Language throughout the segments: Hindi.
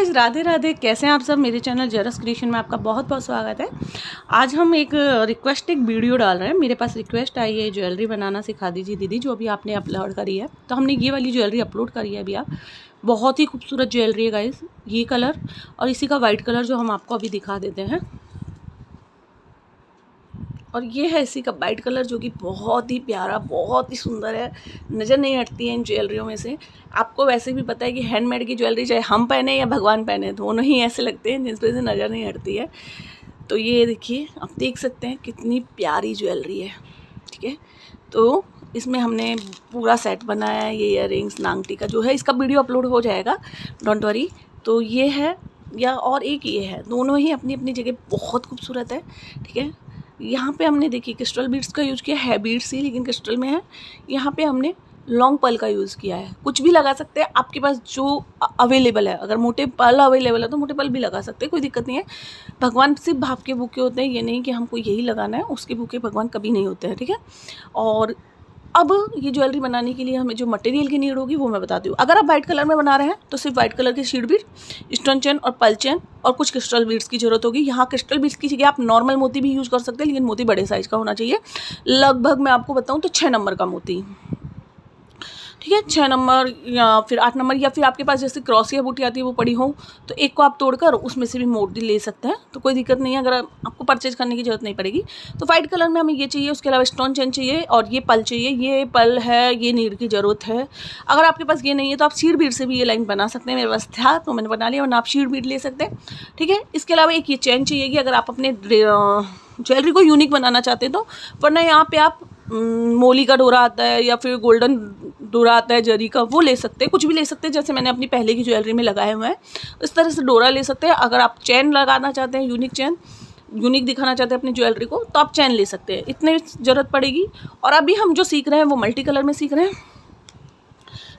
गाइस, राधे राधे। कैसे हैं आप सब। मेरे चैनल जरस क्रिएशन में आपका बहुत बहुत स्वागत है। आज हम एक रिक्वेस्ट एक वीडियो डाल रहे हैं। मेरे पास रिक्वेस्ट आई है, ज्वेलरी बनाना सिखा दीजिए दीदी, जो भी आपने अपलोड करी है। तो हमने ये वाली ज्वेलरी अपलोड करी है अभी। आप बहुत ही खूबसूरत ज्वेलरी है गाइस, ये कलर और इसी का वाइट कलर जो हम आपको अभी दिखा देते हैं। और ये है इसी का वाइट कलर, जो कि बहुत ही प्यारा, बहुत ही सुंदर है, नज़र नहीं हटती है इन ज्वेलरियों में से। आपको वैसे भी पता है कि हैंडमेड की ज्वेलरी चाहे हम पहने या भगवान पहने, दोनों ही ऐसे लगते हैं जिस पे से नज़र नहीं हटती है। तो ये देखिए, आप देख सकते हैं कितनी प्यारी ज्वेलरी है। ठीक है, तो इसमें हमने पूरा सेट बनाया है। ये ईयररिंग्स, नांग टीका जो है, इसका वीडियो अपलोड हो जाएगा, डोंट वरी। तो ये है, या और एक ये है, दोनों ही अपनी अपनी जगह बहुत खूबसूरत है। ठीक है, यहाँ पे हमने देखिए क्रिस्टल बीड्स का यूज़ किया है, बीड्स ही लेकिन क्रिस्टल में है। यहाँ पे हमने लॉन्ग पर्ल का यूज़ किया है। कुछ भी लगा सकते हैं, आपके पास जो अवेलेबल है। अगर मोटे पर्ल अवेलेबल है तो मोटे पर्ल भी लगा सकते हैं, कोई दिक्कत नहीं है। भगवान सिर्फ भाव के भूखे होते हैं, ये नहीं कि हमको यही लगाना है, उसके भूखे भगवान कभी नहीं होते हैं। ठीक है, और अब ये ज्वेलरी बनाने के लिए हमें जो मटेरियल की नीड होगी वो मैं बताती हूँ। अगर आप वाइट कलर में बना रहे हैं तो सिर्फ वाइट कलर की शीट बीड, स्टोन चेन और पल चेन और कुछ क्रिस्टल बीड्स की जरूरत होगी। यहाँ क्रिस्टल बीड्स की जगह आप नॉर्मल मोती भी यूज़ कर सकते हैं, लेकिन मोती बड़े साइज़ का होना चाहिए। लगभग मैं आपको बताऊँ तो 6 नंबर का मोती। ठीक है, 6 नंबर या फिर 8 नंबर, या फिर आपके पास जैसे क्रॉसिया बूटी आती है वो पड़ी हो तो एक को आप तोड़कर उसमें से भी मोती ले सकते हैं, तो कोई दिक्कत नहीं है। अगर आपको परचेज करने की जरूरत नहीं पड़ेगी। तो वाइट कलर में हमें ये चाहिए, उसके अलावा स्टोन चेन चाहिए और ये पल चाहिए। ये पल है, ये नीड की ज़रूरत है। अगर आपके पास ये नहीं है तो आप शीट बीड से भी ये लाइन बना सकते हैं। मेरे पास था तो मैंने बना लिया, वरना आप शीट बीड ले सकते हैं। ठीक है, इसके अलावा एक ये चेन चाहिएगी अगर आप अपने ज्वेलरी को यूनिक बनाना चाहते हैं तो, वरना यहाँ पे आप मोली का डोरा आता है या फिर गोल्डन डोरा आता है जरी का, वो ले सकते हैं। कुछ भी ले सकते हैं, जैसे मैंने अपनी पहले की ज्वेलरी में लगाए हुए हैं इस तरह से डोरा ले सकते हैं। अगर आप चेन लगाना चाहते हैं, यूनिक चेन, यूनिक दिखाना चाहते हैं अपनी ज्वेलरी को, तो आप चेन ले सकते हैं। इतनी ज़रूरत पड़ेगी। और अभी हम जो सीख रहे हैं वो मल्टी कलर में सीख रहे हैं।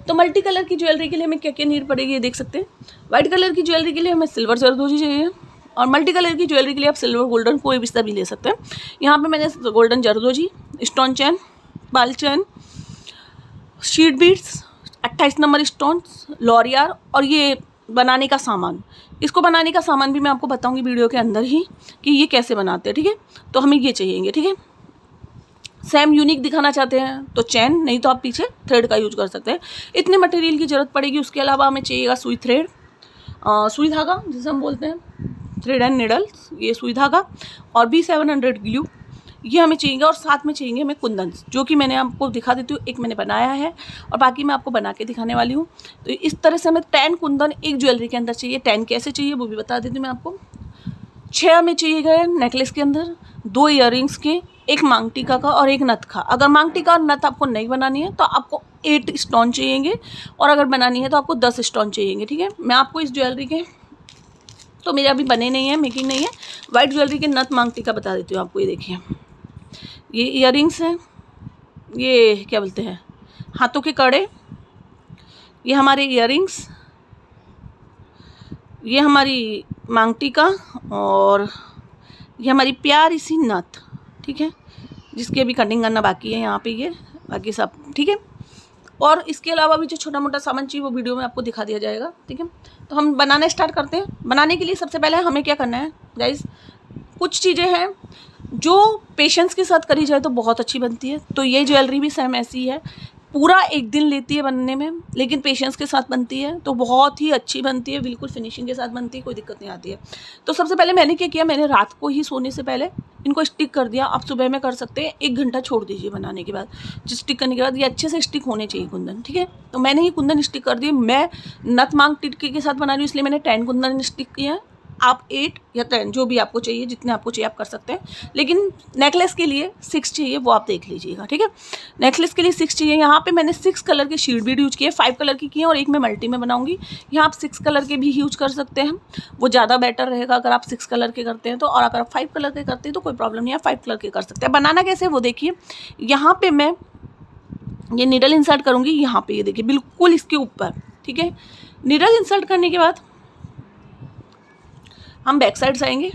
तो मल्टी कलर की ज्वेलरी के लिए हमें क्या क्या नीड पड़ेगी ये देख सकते हैं। वाइट कलर की ज्वेलरी के लिए हमें सिल्वर जरदोजी चाहिए, और मल्टी कलर की ज्वेलरी के लिए आप सिल्वर गोल्डन कोई भी सा भी ले सकते हैं। यहाँ पे मैंने गोल्डन जरदोजी, स्टोन चैन, बाल चैन, शीट बीड्स, 28 नंबर स्टोन्स, लॉरियार और ये बनाने का सामान। इसको बनाने का सामान भी मैं आपको बताऊंगी वीडियो के अंदर ही कि ये कैसे बनाते हैं। ठीक है, तो हमें ये चाहिए। ठीक है, सेम यूनिक दिखाना चाहते हैं तो चैन, नहीं तो आप पीछे थ्रेड का यूज कर सकते हैं। इतने मटेरियल की ज़रूरत पड़ेगी। उसके अलावा हमें चाहिएगा सुई थ्रेड, सुई धागा जिसे हम बोलते हैं, थ्रेड एंड निडल्स, ये सुई धागा, और B700 ग्लू ये हमें चाहिए। और साथ में चाहिए हमें कुंदन, जो कि मैंने आपको दिखा देती हूँ। एक मैंने बनाया है और बाकी मैं आपको बना के दिखाने वाली हूँ। तो इस तरह से हमें 10 कुंदन एक ज्वेलरी के अंदर चाहिए। 10 कैसे चाहिए वो भी बता देती हूँ मैं आपको। 6 हमें चाहिए गए नेकलेस के अंदर, 2 ईयररिंग्स के, एक मांग टीका का और एक नथ का। अगर मांग टीका और नथ आपको नहीं बनानी है तो आपको 8 स्टोन चाहिए, और अगर बनानी है तो आपको 10 स्टोन चाहिए। ठीक है, मैं आपको इस ज्वेलरी के, तो मेरे अभी बने नहीं है, मेकिंग नहीं है, वाइट ज्वेलरी के नथ मांग टीका बता देती हूँ आपको। ये देखिए, ये ईयररिंग्स हैं, ये क्या बोलते हैं, हाथों के कड़े, ये हमारे ईयररिंग्स, ये हमारी मांग टीका, और ये हमारी प्यारी सी नथ। ठीक है, जिसकी अभी कटिंग करना बाकी है यहाँ पे, ये बाकी सब ठीक है। और इसके अलावा भी जो छोटा मोटा सामान चाहिए वो वीडियो में आपको दिखा दिया जाएगा। ठीक है, तो हम बनाना स्टार्ट करते हैं। बनाने के लिए सबसे पहले हमें क्या करना है गाइस, कुछ चीज़ें हैं जो पेशेंस के साथ करी जाए तो बहुत अच्छी बनती है। तो ये ज्वेलरी भी सेम ऐसी है, पूरा एक दिन लेती है बनने में, लेकिन पेशेंस के साथ बनती है तो बहुत ही अच्छी बनती है, बिल्कुल फिनिशिंग के साथ बनती है, कोई दिक्कत नहीं आती है। तो सबसे पहले मैंने क्या किया, मैंने रात को ही सोने से पहले इनको स्टिक कर दिया। आप सुबह में कर सकते हैं, 1 घंटा छोड़ दीजिए बनाने के बाद। स्टिक करने के बाद ये अच्छे से स्टिक होने चाहिए कुंदन। ठीक है, तो मैंने ये कुंदन स्टिक कर दिए। मैं नथ मांग टिक्के के साथ बना रही हूँ, इसलिए मैंने 10 कुंदन स्टिक किया है। आप 8 या 10 जो भी आपको चाहिए, जितने आपको चाहिए आप कर सकते हैं, लेकिन नेकलेस के लिए 6 चाहिए, वो आप देख लीजिएगा। ठीक है, नेकलेस के लिए 6 चाहिए। यहाँ पे मैंने 6 कलर के शीट बीड यूज किए, 5 कलर की किए और एक मैं मल्टी में बनाऊंगी। यहाँ आप 6 कलर के भी यूज कर सकते हैं, वो ज़्यादा बेटर रहेगा अगर आप 6 कलर के करते हैं तो। और अगर आप 5 कलर के करते हैं तो कोई प्रॉब्लम नहीं है, 5 कलर के कर सकते हैं। बनाना कैसे वो देखिए, यहाँ पे मैं ये निडल इंसर्ट करूँगी, यहाँ पे ये देखिए बिल्कुल इसके ऊपर। ठीक है, निडल इंसर्ट करने के बाद हम बैक साइड से आएंगे,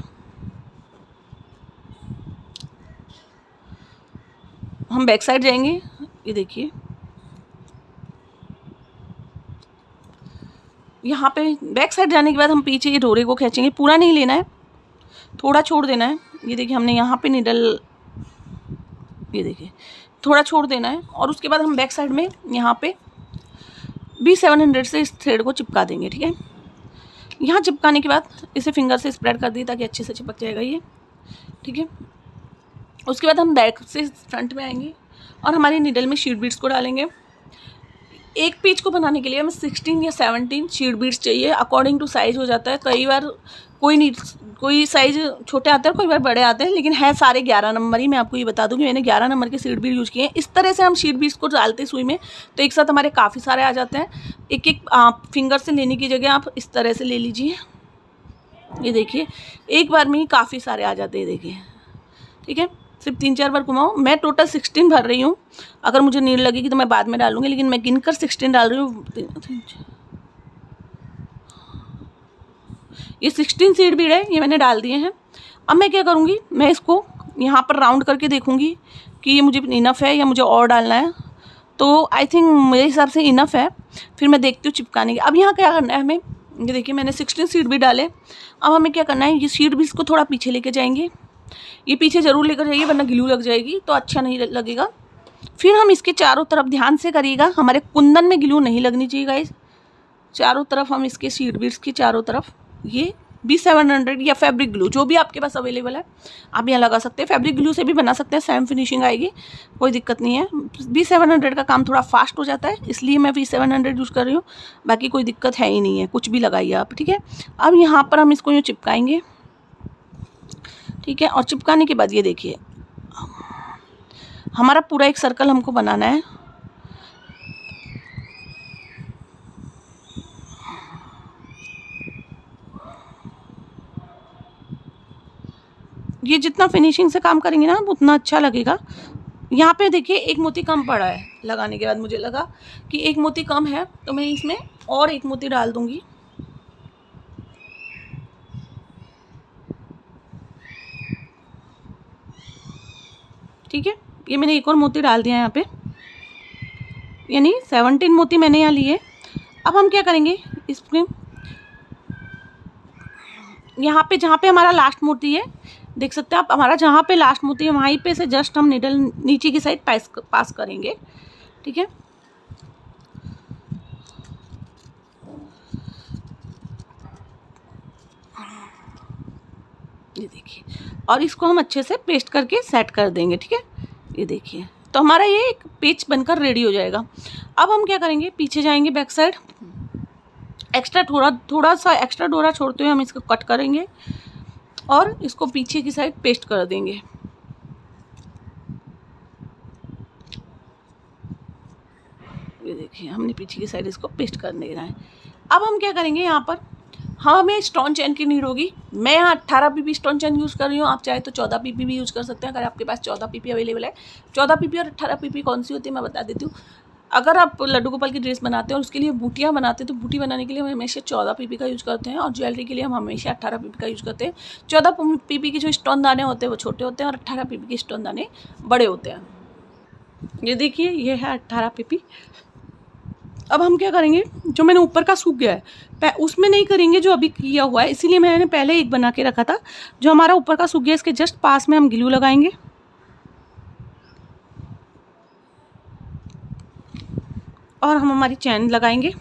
हम बैक साइड जाएंगे। ये देखिए, यहाँ पे बैक साइड जाने के बाद हम पीछे ये डोरे को खींचेंगे, पूरा नहीं लेना है, थोड़ा छोड़ देना है। ये देखिए हमने यहाँ पे निडल, ये देखिए थोड़ा छोड़ देना है, और उसके बाद हम बैक साइड में यहाँ पे B700 से इस थ्रेड को चिपका देंगे। ठीक है, यहाँ चिपकाने के बाद इसे फिंगर से स्प्रेड कर दिए ताकि अच्छे से चिपक जाएगा ये। ठीक है, उसके बाद हम बैक से फ्रंट में आएंगे और हमारी निडल में शीट बीड्स को डालेंगे। एक पेज को बनाने के लिए हमें 16 या 17 शीट बीड्स चाहिए, अकॉर्डिंग टू साइज़ हो जाता है। कई बार कोई साइज़ छोटे आते हैं, कोई बार बड़े आते हैं, लेकिन है सारे 11 नंबर ही। मैं आपको ये बता दूं कि मैंने 11 नंबर के शीट बीड यूज़ किए हैं। इस तरह से हम शीट बीड्स को डालते सुई में, तो एक साथ हमारे काफ़ी सारे आ जाते हैं। एक एक फिंगर से लेने की जगह आप इस तरह से ले लीजिए। ये देखिए एक बार में ही काफ़ी सारे आ जाते हैं, देखिए। ठीक है, सिर्फ 3-4 बार घुमाओ। मैं टोटल 16 भर रही हूँ, अगर मुझे नीड लगेगी तो मैं बाद में डालूंगी, लेकिन मैं गिनकर 16 डाल रही हूँ। ये 16 शीट बीड है, ये मैंने डाल दिए हैं। अब मैं क्या करूँगी, मैं इसको यहाँ पर राउंड करके देखूँगी कि ये मुझे इनफ है या मुझे और डालना है। तो आई थिंक मेरे हिसाब से इनफ है, फिर मैं देखती हूँ चिपकाने के। अब यहाँ क्या करना है हमें, ये देखिए मैंने 16 शीट बीड डाले। अब हमें क्या करना है, ये शीट बीड को थोड़ा पीछे लेके जाएंगे। ये पीछे ज़रूर लेकर जाइए, वरना ग्लू लग जाएगी तो अच्छा नहीं लगेगा। फिर हम इसके चारों तरफ, ध्यान से करिएगा, हमारे कुंदन में ग्लू नहीं लगनी चाहिए गाइस। चारों तरफ हम इसके शीट बीड्स की चारों तरफ ये B700 या फैब्रिक ग्लू, जो भी आपके पास अवेलेबल है आप यहाँ लगा सकते हैं। फैब्रिक ग्लू से भी बना सकते हैं, सेम फिनिशिंग आएगी, कोई दिक्कत नहीं है। B700 का काम थोड़ा फास्ट हो जाता है, इसलिए मैं B700 यूज़ कर रही हूँ, बाकी कोई दिक्कत है ही नहीं है, कुछ भी लगाइए आप। ठीक है, अब यहाँ पर हम इसको यूँ चिपकाएंगे। ठीक है, और चिपकाने के बाद ये देखिए हमारा पूरा एक सर्कल हमको बनाना है। ये जितना फिनिशिंग से काम करेंगे ना उतना अच्छा लगेगा। यहाँ पे देखिए एक मोती कम पड़ा है, लगाने के बाद मुझे लगा कि एक मोती कम है, तो मैं इसमें और एक मोती डाल दूँगी। ठीक है, ये मैंने एक और मोती डाल दिया यहाँ पे, यानी 17 मोती मैंने यहाँ लिए। अब हम क्या करेंगे, इसमें यहाँ पे जहाँ पे हमारा लास्ट मोती है, देख सकते हैं आप, हमारा जहाँ पे लास्ट मोती है वहीं पे से जस्ट हम निडल नीचे की साइड पास करेंगे। ठीक है, ये देखिए, और इसको हम अच्छे से पेस्ट करके सेट कर देंगे। ठीक है, ये देखिए, तो हमारा ये एक पेज बनकर रेडी हो जाएगा। अब हम क्या करेंगे, पीछे जाएंगे बैक साइड, एक्स्ट्रा थोड़ा सा एक्स्ट्रा डोरा छोड़ते हुए हम इसको कट करेंगे और इसको पीछे की साइड पेस्ट कर देंगे। ये देखिए हमने पीछे की साइड इसको पेस्ट कर देना है। अब हम क्या करेंगे, यहाँ पर हमें स्टोन चेन की नीड होगी। मैं यहाँ 18 PP स्टोन चेन यूज़ कर रही हूँ, आप चाहे तो 14 PP भी यूज़ कर सकते हैं, अगर आपके पास 14 PP अवेलेबल है। 14 PP और 18 PP कौन सी होती है मैं बता देती हूँ। अगर आप लड्डू गोपाल की ड्रेस बनाते हैं और उसके लिए बूटियाँ बनाते हैं, तो बूटी बनाने के लिए हम हमेशा 14 PP का यूज़ करते हैं, और ज्वेलरी के लिए हम हमेशा 18 PP का यूज़ करते हैं। 14 PP की जो स्टोन दाने होते हैं वो छोटे होते हैं, और 18 PP के स्टोन दाने बड़े होते हैं। ये देखिए ये है 18 PP। अब हम क्या करेंगे, जो मैंने ऊपर का सूख गया है उसमें नहीं करेंगे जो अभी किया हुआ है, इसीलिए मैंने पहले एक बना के रखा था। जो हमारा ऊपर का सूख गया इसके जस्ट पास में हम ग्लू लगाएंगे, और हम हमारी चैन लगाएंगे।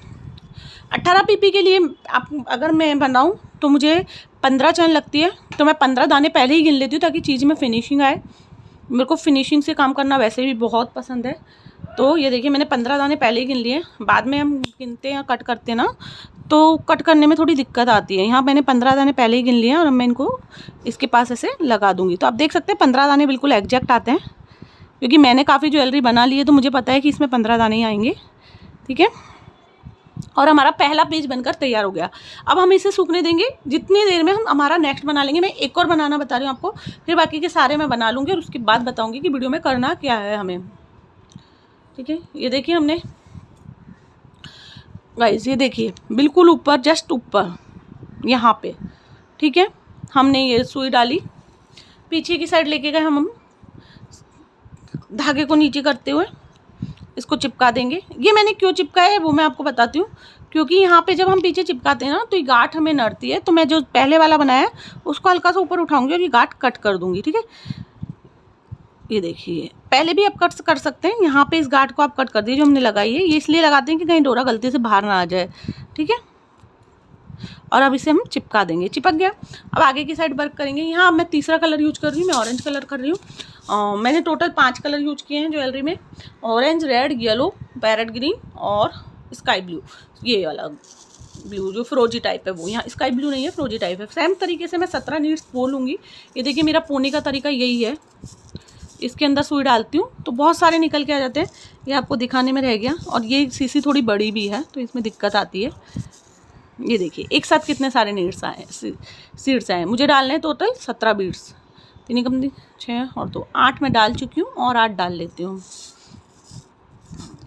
18 PP के लिए आप अगर मैं बनाऊं तो मुझे 15 चैन लगती है, तो मैं 15 दाने पहले ही गिन लेती हूँ ताकि चीज़ में फिनिशिंग आए। मेरे को फिनिशिंग से काम करना वैसे भी बहुत पसंद है। तो ये देखिए मैंने 15 दाने पहले ही गिन लिए। बाद में हम गिनते हैं कट करते हैं ना, तो कट करने में थोड़ी दिक्कत आती है। यहाँ मैंने 15 दाने पहले ही गिन लिए हैं, और मैं इनको इसके पास ऐसे लगा दूँगी। तो आप देख सकते हैं 15 दाने बिल्कुल एग्जैक्ट आते हैं, क्योंकि मैंने काफ़ी ज्वेलरी बना ली है तो मुझे पता है कि इसमें 15 दाने ही आएंगे। ठीक है, और हमारा पहला पेज बनकर तैयार हो गया। अब हम इसे सूखने देंगे, जितनी देर में हम हमारा नेक्स्ट बना लेंगे। मैं एक और बनाना बता रही हूँ आपको, फिर बाकी के सारे मैं बना लूँगी और उसके बाद बताऊँगी कि वीडियो में करना क्या है हमें। ठीक है, ये देखिए हमने गाइस, ये देखिए बिल्कुल ऊपर, जस्ट ऊपर यहाँ पे। ठीक है, हमने ये सुई डाली, पीछे की साइड लेके गए हम धागे को नीचे करते हुए इसको चिपका देंगे। ये मैंने क्यों चिपकाया है वो मैं आपको बताती हूँ, क्योंकि यहाँ पे जब हम पीछे चिपकाते हैं ना तो ये गांठ हमें नड़ती है। तो मैं जो पहले वाला बनाया है उसको हल्का सा ऊपर उठाऊंगी और ये गांठ कट कर दूंगी, ठीक है। ये देखिए, पहले भी आप कट कर सकते हैं। यहाँ पे इस गांठ को आप कट कर दीजिए जो हमने लगाई है। ये इसलिए लगाते हैं कि कहीं डोरा गलती से बाहर ना आ जाए, ठीक है। और अब इसे हम चिपका देंगे। चिपक गया। अब आगे की साइड वर्क करेंगे। यहाँ मैं तीसरा कलर यूज कर रही हूँ, मैं ऑरेंज कलर कर रही हूँ। मैंने टोटल 5 कलर यूज किए हैं ज्वेलरी में, orange, red, yellow, parrot green और स्काई ब्लू। ये वाला ब्लू जो फ्रोजी टाइप है वो, यहाँ स्काई ब्लू नहीं है, फ्रोजी टाइप है। सेम तरीके से मैं 17 नीड्स बोलूँगी। ये देखिए मेरा पोने का तरीका यही है। इसके अंदर सुई डालती हूँ तो बहुत सारे निकल के आ जाते हैं। ये आपको दिखाने में रह गया। और ये सीसी थोड़ी बड़ी भी है तो इसमें दिक्कत आती है। ये देखिए एक साथ कितने सारे नीड्स आए, सीड्स आए। मुझे डालने हैं टोटल 17 बीड्स। 3 कम 6 और 2 8 मैं डाल चुकी हूँ और 8 डाल लेती हूँ।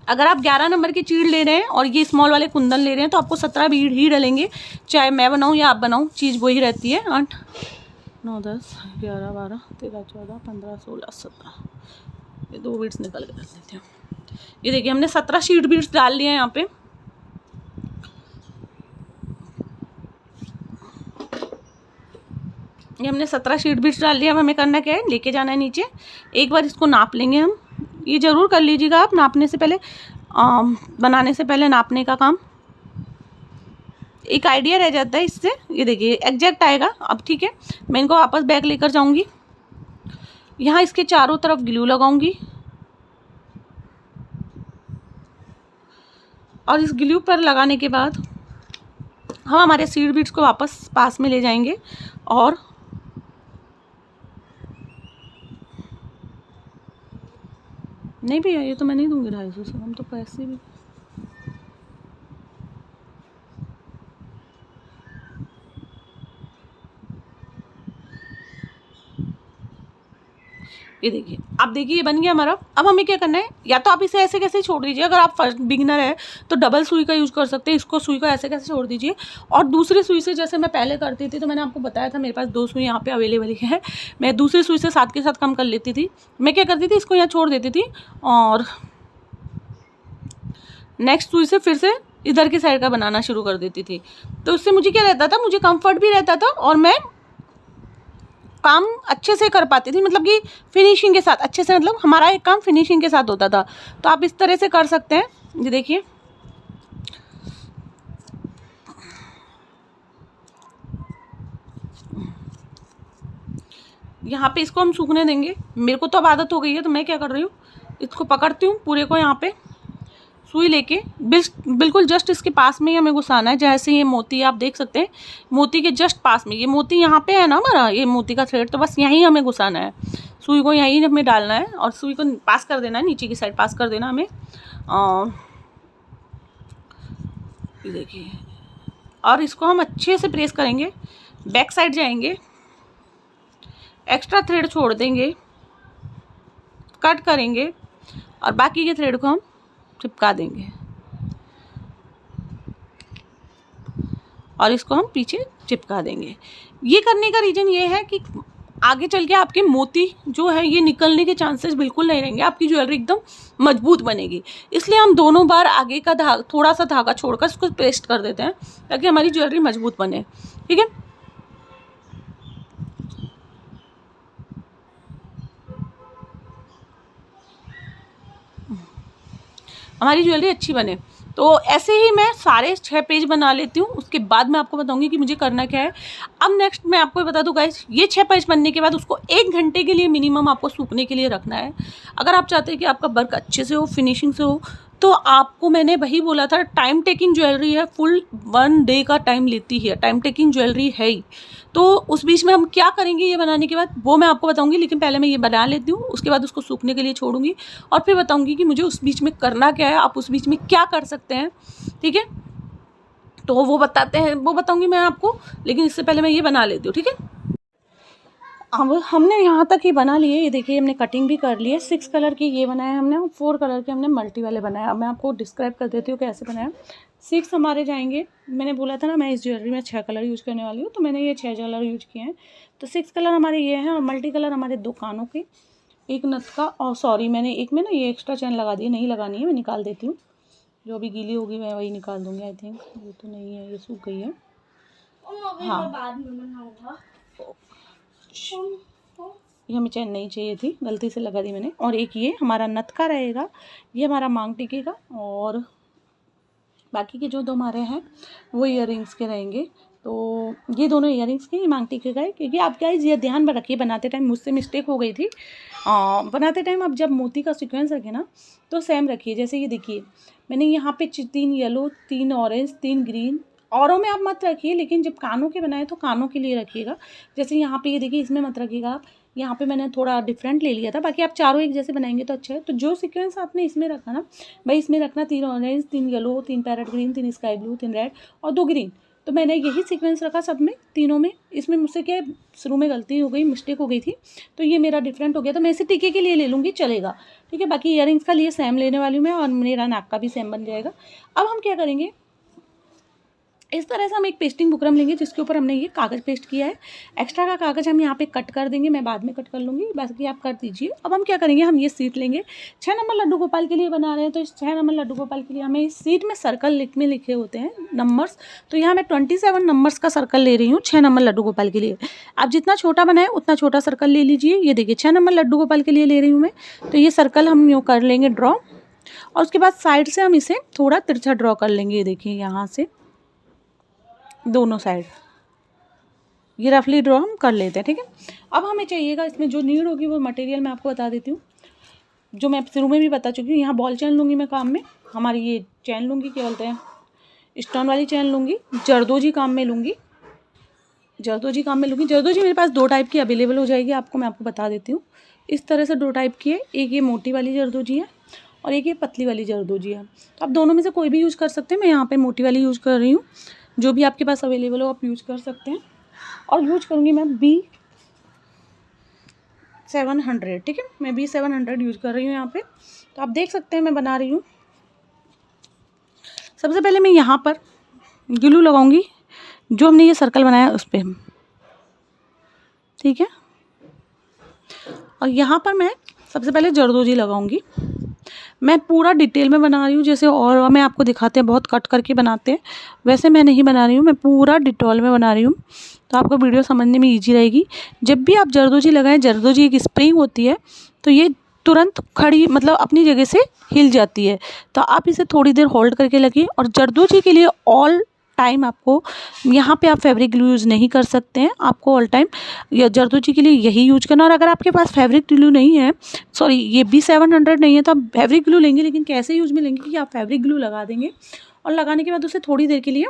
अगर आप 11 नंबर की चीड़ ले रहे हैं और ये स्मॉल वाले कुंदन ले रहे हैं तो आपको 17 बीड ही डलेंगे, चाहे मैं बनाऊँ या आप बनाऊँ, चीज़ वही रहती है। 8 9 10 11 12 13 14 15 16 17, ये 2 बीड्स निकल के रख देती हूँ। ये देखिए हमने 17 शीट बीड्स डाल लिए हैं यहाँ पे। ये हमने 17 शीट बीड्स डाल दिया। अब हमें करना क्या है, लेके जाना है नीचे। एक बार इसको नाप लेंगे हम। ये ज़रूर कर लीजिएगा आप नापने से पहले, बनाने से पहले नापने का काम, एक आइडिया रह जाता है इससे। ये देखिए एग्जैक्ट आएगा। अब ठीक है, मैं इनको वापस बैग लेकर जाऊंगी। यहाँ इसके चारों तरफ ग्लू लगाऊंगी और इस ग्लू पर लगाने के बाद हम हमारे सीड बीड्स को वापस पास में ले जाएंगे। और नहीं भैया ये तो मैं नहीं दूंगी 250 से, हम तो पैसे भी। ये देखिए, आप देखिए ये बन गया हमारा। अब हमें क्या करना है, या तो आप इसे ऐसे कैसे छोड़ दीजिए। अगर आप फर्स्ट बिगिनर है तो डबल सुई का यूज़ कर सकते हैं। इसको सुई को ऐसे कैसे छोड़ दीजिए और दूसरी सुई से, जैसे मैं पहले करती थी तो मैंने आपको बताया था मेरे पास 2 सुई यहाँ पे अवेलेबल है। मैं दूसरी सुई से साथ के साथ कम कर लेती थी। मैं क्या करती थी, इसको यहाँ छोड़ देती थी और नेक्स्ट सुई से फिर से इधर की साइड का बनाना शुरू कर देती थी। तो उससे मुझे क्या रहता था, मुझे कंफर्ट भी रहता था और मैं काम अच्छे से कर पाती थी, मतलब कि फिनिशिंग के साथ अच्छे से, मतलब हमारा एक काम फिनिशिंग के साथ होता था। तो आप इस तरह से कर सकते हैं। ये देखिए यहाँ पे इसको हम सूखने देंगे। मेरे को तो अब आदत हो गई है तो मैं क्या कर रही हूँ, इसको पकड़ती हूँ पूरे को, यहाँ पे सुई लेके बिल्कुल जस्ट इसके पास में ही हमें घुसाना है। जैसे ये मोती आप देख सकते हैं, मोती के जस्ट पास में, ये मोती यहाँ पे है ना हमारा, ये मोती का थ्रेड, तो बस यहीं हमें घुसाना है। सुई को यहीं हमें डालना है और सुई को पास कर देना है, नीचे की साइड पास कर देना हमें। देखिए, और इसको हम अच्छे से प्रेस करेंगे। बैक साइड जाएंगे, एक्स्ट्रा थ्रेड छोड़ देंगे, कट करेंगे और बाकी के थ्रेड को हम चिपका देंगे और इसको हम पीछे चिपका देंगे। ये करने का रीज़न ये है कि आगे चल के आपके मोती जो है ये निकलने के चांसेस बिल्कुल नहीं रहेंगे, आपकी ज्वेलरी एकदम मजबूत बनेगी। इसलिए हम दोनों बार आगे का धागा, थोड़ा सा धागा छोड़कर इसको पेस्ट कर देते हैं ताकि हमारी ज्वेलरी मजबूत बने, ठीक है। हमारी ज्वेलरी अच्छी बने। तो ऐसे ही मैं सारे 6 पेज बना लेती हूँ। उसके बाद मैं आपको बताऊंगी कि मुझे करना क्या है। अब नेक्स्ट मैं आपको बता दूँ गाइस, ये 6 पेज बनने के बाद उसको 1 घंटे के लिए मिनिमम आपको सूखने के लिए रखना है। अगर आप चाहते हैं कि आपका वर्क अच्छे से हो, फिनिशिंग से हो, तो आपको मैंने वही बोला था, टाइम टेकिंग ज्वेलरी है, फुल 1 डे का टाइम लेती है, टाइम टेकिंग ज्वेलरी है ही। तो उस बीच में हम क्या करेंगे ये बनाने के बाद वो मैं आपको बताऊंगी, लेकिन पहले मैं ये बना लेती हूँ। उसके बाद उसको सूखने के लिए छोड़ूंगी और फिर बताऊंगी कि मुझे उस बीच में करना क्या है, आप उस बीच में क्या कर सकते हैं, ठीक है। तो वो बताते हैं, वो बताऊंगी मैं आपको, लेकिन इससे पहले मैं ये बना लेती हूँ, ठीक है। अब हमने यहाँ तक ही बना लिए। ये देखिए हमने कटिंग भी कर ली है। 6 कलर की ये बनाया हमने, 4 कलर के हमने मल्टी वाले बनाया। अब मैं आपको डिस्क्राइब कर देती हूँ कैसे बनाया। 6 हमारे जाएंगे, मैंने बोला था ना मैं इस ज्वेलरी में 6 कलर यूज़ करने वाली हूँ, तो मैंने ये 6 कलर यूज किए हैं। तो 6 कलर हमारे ये हैं और मल्टी कलर हमारे 2 कानों के, 1 नथ का, और सॉरी मैंने एक में ना ये एक्स्ट्रा चैन लगा दी, नहीं लगानी है, मैं निकाल देती हूँ। जो अभी गीली होगी मैं वही निकाल दूँगी। आई थिंक ये तो नहीं है, ये सूख गई है। हाँ, बाद में बनाऊंगा। ये हमें चैन नहीं चाहिए थी, गलती से लगा दी मैंने। और एक ये हमारा नथ का रहेगा, ये हमारा मांग टीके का, और बाकी के जो 2 हमारे हैं वो ईयररिंग्स के रहेंगे। तो ये दोनों ईयररिंग्स के, ये मांग टीके का है। क्योंकि आप गाइस ये ध्यान में रखिए, बनाते टाइम मुझसे मिस्टेक हो गई थी। बनाते टाइम आप जब मोती का सीक्वेंस रखें ना तो सेम रखिए। जैसे ये देखिए मैंने यहाँ पे 3 येलो, 3 ऑरेंज, 3 ग्रीन, औरों में आप मत रखिए, लेकिन जब कानों के बनाए तो कानों के लिए रखिएगा। जैसे यहाँ पे ये देखिए, इसमें मत रखिएगा आप, यहाँ पे मैंने थोड़ा डिफरेंट ले लिया था। बाकी आप चारों एक जैसे बनाएंगे तो अच्छा है। तो जो सीक्वेंस आपने इसमें रखा ना भाई, इसमें रखना 3 orange, 3 yellow, 3 parrot green, 3 sky blue, 3 red और 2 ग्रीन। तो मैंने यही सीक्वेंस रखा सब में, तीनों में। इसमें मुझसे क्या शुरू में गलती हो गई, मिस्टेक हो गई थी, तो ये मेरा डिफरेंट हो गया। तो मैं इसे टीके के लिए ले लूँगी, चलेगा, ठीक है। बाकी ईयररिंग्स का लिए सेम लेने वाली हूँ मैं, और मेरा नाक का भी सेम बन जाएगा। अब हम क्या करेंगे, इस तरह से हम एक पेस्टिंग बुकरम लेंगे जिसके ऊपर हमने ये कागज़ पेस्ट किया है। एक्स्ट्रा का कागज़ हम यहाँ पे कट कर देंगे, मैं बाद में कट कर लूँगी, बाकी आप कर दीजिए। अब हम क्या करेंगे, हम ये सीट लेंगे। 6 नंबर लड्डू गोपाल के लिए बना रहे हैं, तो इस 6 नंबर लड्डू गोपाल के लिए हमें इस सीट में सर्कल में लिखे होते हैं नंबर्स। तो यहाँ मैं 27 नंबर्स का सर्कल ले रही हूँ 6 नंबर लड्डू गोपाल के लिए। आप जितना छोटा बनाए उतना छोटा सर्कल ले लीजिए। ये देखिए 6 नंबर लड्डू गोपाल के लिए ले रही हूँ मैं। तो ये सर्कल हम यूँ कर लेंगे ड्रॉ, और उसके बाद साइड से हम इसे थोड़ा तिरछा ड्रॉ कर लेंगे। ये देखिए यहाँ से दोनों साइड ये रफली ड्रॉ हम कर लेते हैं, ठीक है। अब हमें चाहिएगा, इसमें जो नीड होगी वो मटेरियल मैं आपको बता देती हूँ, जो मैं शुरू में भी बता चुकी हूँ। यहाँ बॉल चैन लूँगी मैं काम में, हमारी ये चैन लूँगी, क्या बोलते हैं, स्टोन वाली चैन लूँगी। जरदोजी काम में लूँगी, जरदोजी मेरे पास 2 टाइप की अवेलेबल हो जाएगी आपको, मैं आपको बता देती हूँ। इस तरह से 2 टाइप की है, एक ये मोटी वाली जरदोजी है और एक ये पतली वाली जरदोजी है। तो आप दोनों में से कोई भी यूज़ कर सकते हैं। मैं यहाँ पे मोटी वाली यूज़ कर रही हूँ, जो भी आपके पास अवेलेबल हो आप यूज़ कर सकते हैं। और यूज करूँगी मैं B700, ठीक है। मैं B700 यूज़ कर रही हूँ यहाँ पे। तो आप देख सकते हैं मैं बना रही हूँ। सबसे पहले मैं यहाँ पर ग्लू लगाऊंगी, जो हमने ये सर्कल बनाया उस पर, ठीक है। और यहाँ पर मैं सबसे पहले जरदोजी लगाऊंगी। मैं पूरा डिटेल में बना रही हूँ, जैसे और मैं आपको दिखाते हैं बहुत कट करके बनाते हैं, वैसे मैं नहीं बना रही हूँ, मैं पूरा डिटेल में बना रही हूँ। तो आपको वीडियो समझने में ईजी रहेगी। जब भी आप जरदोजी लगाएं, जरदोजी एक स्प्रिंग होती है, तो ये तुरंत खड़ी मतलब अपनी जगह से हिल जाती है। तो आप इसे थोड़ी देर होल्ड करके लगिए। और जरदोजी के लिए ऑल टाइम आपको यहाँ पे आप फैब्रिक ग्लू यूज़ नहीं कर सकते हैं, आपको ऑल टाइम या जरदोजी के लिए यही यूज करना। और अगर आपके पास फैब्रिक ग्लू नहीं है, सॉरी ये B700 नहीं है, तो आप फैब्रिक ग्लू लेंगे, लेकिन कैसे यूज में लेंगे कि आप फैब्रिक ग्लू लगा देंगे और लगाने के बाद उसे थोड़ी देर के लिए